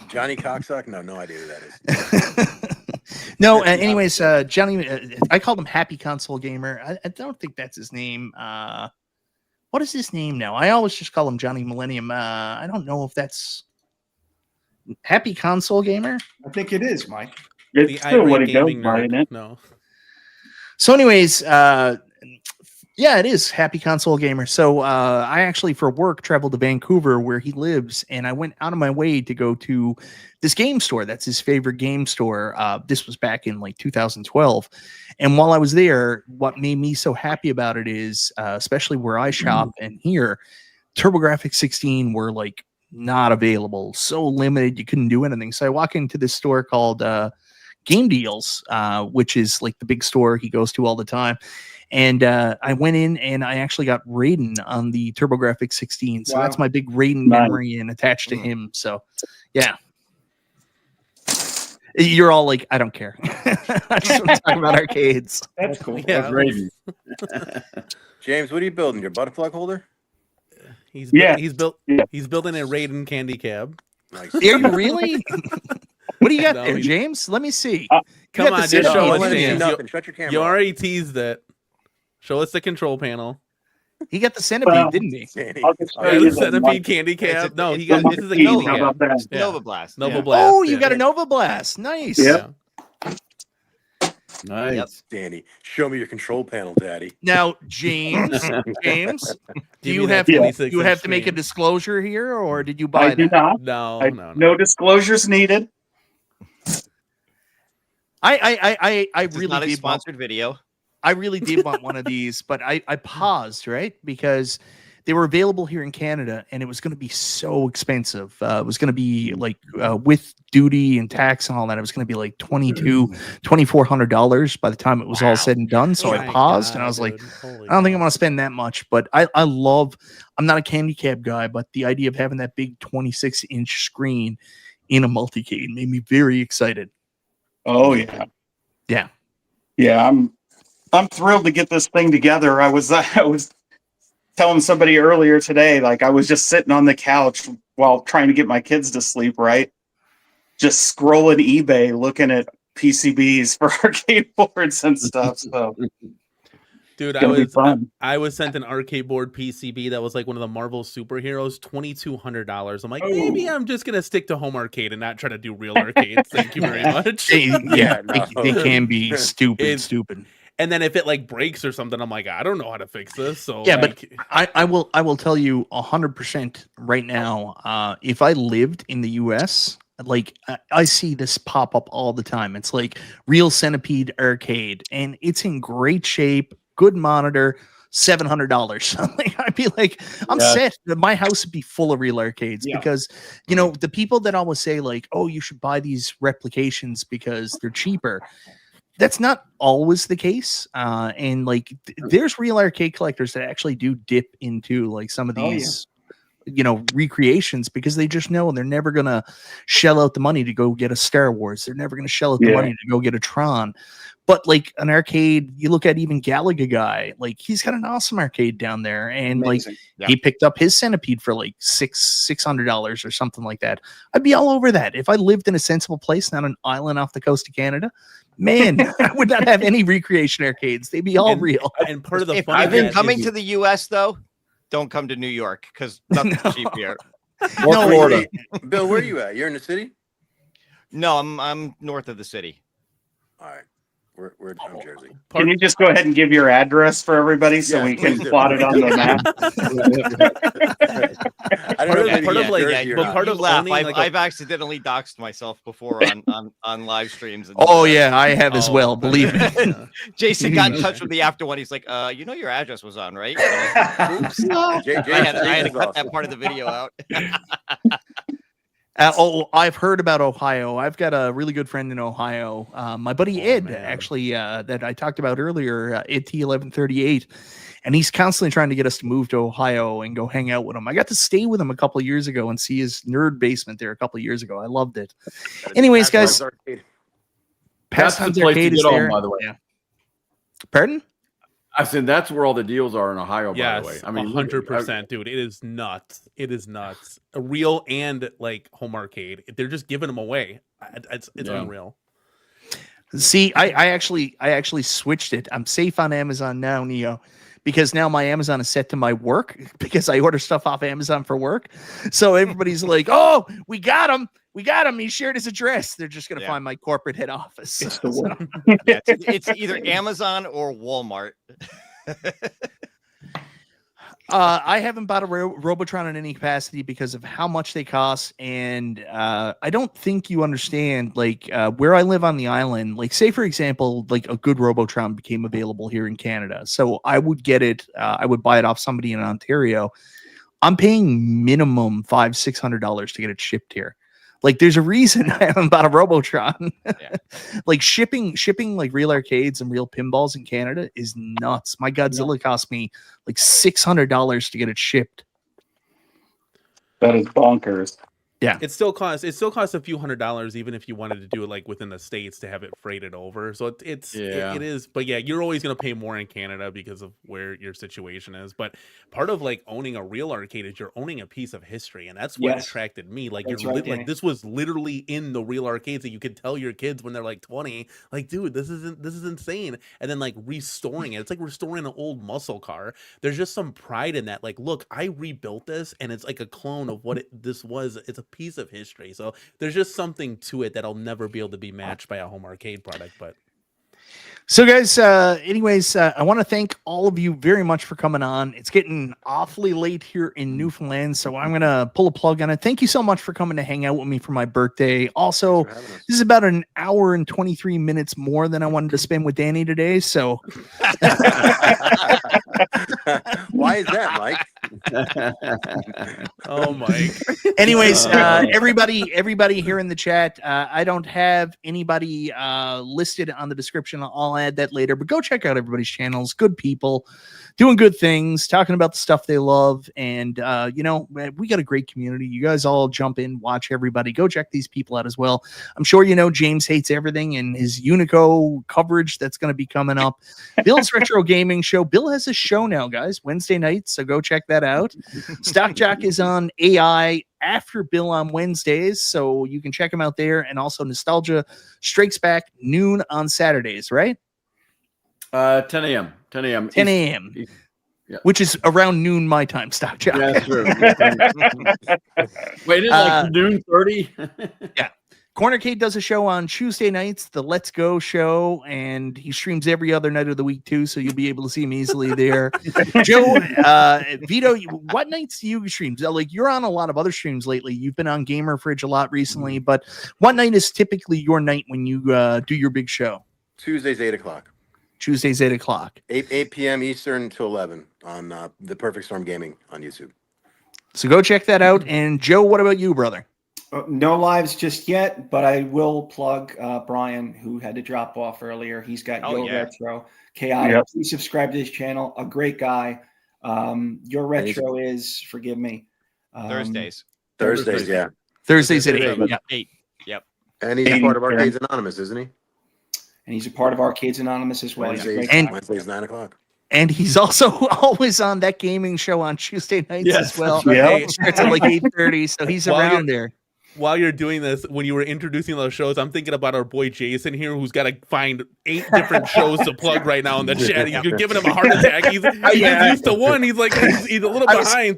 Johnny Cocksock? No idea who that is. No. Anyways, Johnny. I called him Happy Console Gamer. I don't think that's his name. What is his name now? I always just call him Johnny Millennium. I don't know if that's Happy Console Gamer. I think it is, Mike. It's still what it goes gaming by, nerd. isn't it? No. So anyways, yeah, it is Happy Console Gamer. So I actually for work traveled to Vancouver where he lives, and I went out of my way to go to this game store. That's his favorite game store. This was back in like 2012. And while I was there, what made me so happy about it is, especially where I shop and here, TurboGrafx 16 were like not available, so limited, you couldn't do anything. So I walk into this store called Game Deals, which is like the big store he goes to all the time. And I went in and I actually got Raiden on the TurboGrafx 16. So that's my big Raiden memory and attached to him. So yeah. You're all like, I don't care. I just want to talk about arcades. That's cool. Yeah. That's Raven. James, what are you building? Your butterfly holder? He's Yeah. he's building a Raiden candy cab. Nice. Are you really? What do you got No, there, he- James? Let me see. Come got the on, just system show on us, one Let me see hand. James. nothing. Shut your camera. You off. already teased it. Show us the control panel. He got the centipede, Well, didn't he? Danny. I'll just show Yeah, you the the centipede candy cap. No, he got this is a monkey. candy How cap. about that? It's the Nova Blast. Nova Yeah. Blast. Oh, you yeah. got a Nova Blast. Nice. Yep. Nice. Yep. Danny, show me your control panel, Daddy. Now, James, do Give you me that have 26 you have inch to make a screen. disclosure here, or did you buy I do that? not. No, No disclosures needed. I This is really not a did want, sponsored video. I really did want one of these, but I paused, right? Because they were available here in Canada and it was going to be so expensive. It was going to be like with duty and tax and all that, it was going to be like $2,400 by the time it was all said and done. So I My paused God, and I was like, dude. Holy I don't think I'm cow. going to spend that much, but I'm not a candy cab guy, but the idea of having that big 26-inch screen in a multicade made me very excited. Oh yeah. Yeah. Yeah, I'm thrilled to get this thing together. I was telling somebody earlier today, like I was just sitting on the couch while trying to get my kids to sleep, right? Just scrolling eBay looking at PCBs for arcade boards and stuff. So Dude, it's gonna be fun. I was sent an arcade board PCB that was like one of the Marvel superheroes, $2,200. I'm like, maybe I'm just gonna stick to home arcade and not try to do real arcades. Thank you very much. Yeah, no. they can be stupid, It's- stupid. And then if it like breaks or something, I'm like, I don't know how to fix this. So Yeah, but like, I will tell you 100% right now. If I lived in the US, like I see this pop up all the time. It's like Real Centipede Arcade, and it's in great shape, good monitor, $700. Like, I'd be like, I'm Yeah. set. My house would be full of real arcades Yeah. because the people that always say like, oh, you should buy these replications because they're cheaper. That's not always the case. And like there's real arcade collectors that actually do dip into like some of Oh, yeah. these recreations because they just know they're never gonna shell out the money to go get a Star Wars. They're never gonna shell out the Yeah. money to go get a Tron. But like an arcade, you look at even Galaga guy, like he's got an awesome arcade down there, and Amazing. Yeah. he picked up his Centipede for like $600 or something like that. I'd be all over that if I lived in a sensible place, not an island off the coast of Canada. Man, I would not have any recreation arcades. They'd be all And- real. and part of the If fun you've of been that coming is- to the US though, don't come to New York because nothing's No. cheap here. Or No, Florida. Bill, where are you at? You're in the city? No, I'm north of the city. All right. We're I'm Jersey. Can you just go ahead and give your address for everybody so Yeah, we can please do. plot it on the map? I Part don't of- know if part any of, like, Jersey or but not. part You of laugh. owning, I've, like, a- I've accidentally doxed myself before on live streams. And, Oh yeah, I have as Oh, well. Believe me. Jason got in touch with me after one. He's like, your address was on, right? And Oops. I had to Jason's cut awesome. that part of the video out. I've heard about Ohio. I've got a really good friend in Ohio. My buddy Ed, man. actually, that I talked about earlier, ET1138, and he's constantly trying to get us to move to Ohio and go hang out with him. I got to stay with him a couple of years ago and see his nerd basement there a couple of years ago. I loved it. Anyways, guys, That's the Pastimes place to Arcade is get on, there. by the way. Yeah. Pardon? I said that's where all the deals are in Ohio. By Yes, the way, I mean 100%, dude. It is nuts. It is nuts. A real and like home arcade. They're just giving them away. It's Yeah. unreal. See, I actually switched it. I'm safe on Amazon now, Neo, because now my Amazon is set to my work because I order stuff off Amazon for work. So everybody's like, "Oh, we got him. We got him. He shared his address." They're just gonna Yeah. find my corporate head office. It's the So- one. Yeah, it's either Amazon or Walmart. I haven't bought a Robotron in any capacity because of how much they cost, and I don't think you understand. Like where I live on the island, like say for example, like a good Robotron became available here in Canada, so I would get it. I would buy it off somebody in Ontario. I'm paying minimum $500-$600 to get it shipped here. Like there's a reason I haven't bought a Robotron. Yeah. Like shipping like real arcades and real pinballs in Canada is nuts. My Godzilla cost me like $600 to get it shipped. That is bonkers. Yeah. It still costs a few $100s, even if you wanted to do it like within the States to have it freighted over. So it is, but yeah, you're always going to pay more in Canada because of where your situation is. But part of like owning a real arcade is you're owning a piece of history, and that's what attracted me. Like That's you're right, like Danny. this was literally in the real arcades that you could tell your kids when they're like 20, like, dude, this is insane. And then like restoring it, it's like restoring an old muscle car. There's just some pride in that. Like, look, I rebuilt this, and it's like a clone of what this was. It's a piece of history. So there's just something to it that'll never be able to be matched by a home arcade product. But so guys, anyways, I want to thank all of you very much for coming on. It's getting awfully late here in Newfoundland, so I'm gonna pull a plug on it. Thank you so much for coming to hang out with me for my birthday. Also, this is about an hour and 23 minutes more than I wanted to spend with Danny today. So Why is that, Mike? oh, Mike. anyways, everybody here in the chat, I don't have anybody listed on the description. I'll add that later, but go check out everybody's channels. Good people doing good things, talking about the stuff they love. And you know, we got a great community. You guys all jump in, watch everybody. Go check these people out as well. I'm sure you know James Hates Everything and his Unico coverage that's going to be coming up. Bill's Retro Gaming Show. Bill has a show now, guys, Wednesday nights, so go check that out. Stock Jock is on AI after Bill on Wednesdays, so you can check him out there. And also Nostalgia Strikes Back noon on Saturdays, right? 10 a.m. 10 a.m. 10 a.m. Yeah. Which is around noon my time, Stock Jock. Yeah, that's true. Wait, it's like noon 30. Yeah. Cornercade does a show on Tuesday nights, the Let's Go show, and he streams every other night of the week too, so you'll be able to see him easily there. Joe, Vito, what nights do you stream? Like, you're on a lot of other streams lately. You've been on Gamer Fridge a lot recently, but what night is typically your night when you do your big show? Tuesdays, 8 o'clock. Tuesdays, 8 o'clock. 8 p.m. Eastern to 11 on the Perfect Storm Gaming on YouTube. So go check that out. And Joe, what about you, brother? No lives just yet, but I will plug Brian, who had to drop off earlier. He's got Retro KI. Yep. Please subscribe to his channel. A great guy. Your Retro is, forgive me, Thursdays, yeah. Thursdays at 8. Yeah. 8. Yep. And he's part of Arcades Anonymous, isn't he? And he's a part of Arcades Anonymous as well. Wednesdays 9 o'clock. And he's also always on that gaming show on Tuesday nights as well. Yeah. It starts at like 8:30, so he's around there. While you're doing this, when you were introducing those shows, I'm thinking about our boy Jason here, who's got to find 8 different shows to plug right now in the chat. You're giving him a heart attack. He's used to one. He's like he's a little behind.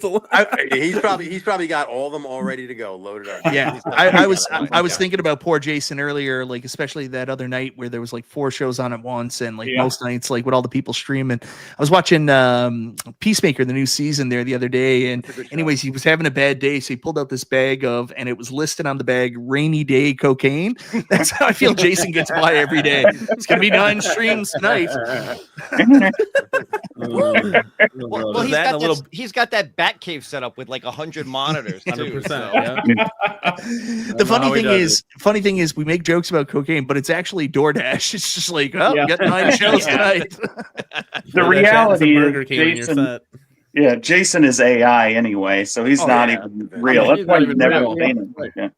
He's probably got all of them all ready to go, loaded up. Yeah, I was thinking about poor Jason earlier, like especially that other night where there was like 4 shows on at once, and like most nights, like with all the people streaming. I was watching Peacemaker, the new season there the other day, and anyways, he was having a bad day, so he pulled out this bag of, and it was listed on the bag, rainy day cocaine. That's how I feel Jason gets by every day. It's gonna be 9 streams tonight. Well, he's got that bat cave set up with like 100 monitors. 100%. The funny thing is, we make jokes about cocaine, but it's actually DoorDash. It's just like, we got 9 shows tonight. The reality is, Jason is AI anyway, so he's not even real. That's why you've never seen him.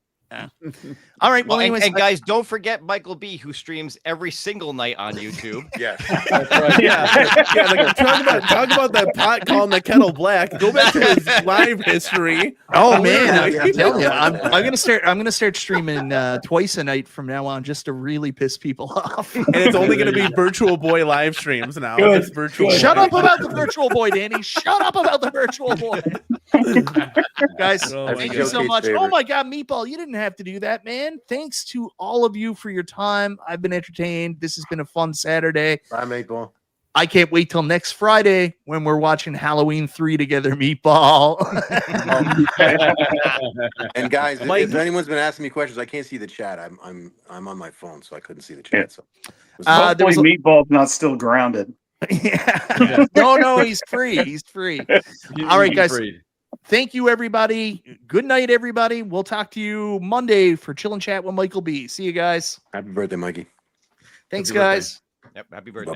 All right. Well, anyways, and guys, don't forget Michael B, who streams every single night on YouTube. Yes. That's right. Yeah. Like, talk about that pot calling the kettle black. Go back to his live history. Oh man, I'm telling you, I'm gonna start streaming twice a night from now on, just to really piss people off. And it's only gonna be Virtual Boy live streams now. Just virtual. Shut up about the Virtual Boy, Danny. Shut up about the Virtual Boy. Guys, thank you so much. Oh my God, Meatball, you didn't have to do that, man. Thanks to all of you for your time. I've been entertained. This has been a fun Saturday. Bye, Meatball. I can't wait till next Friday when we're watching Halloween 3 together, Meatball. And guys, if anyone's been asking me questions, I can't see the chat. I'm on my phone, so I couldn't see the chat. So hopefully Meatball's not still grounded. Yeah. No, he's free. He's free. All right, guys. Free. Thank you, everybody. Good night, everybody. We'll talk to you Monday for Chill and Chat with Michael B. See you guys. Happy birthday, Mikey. Thanks, guys. Yep, happy birthday.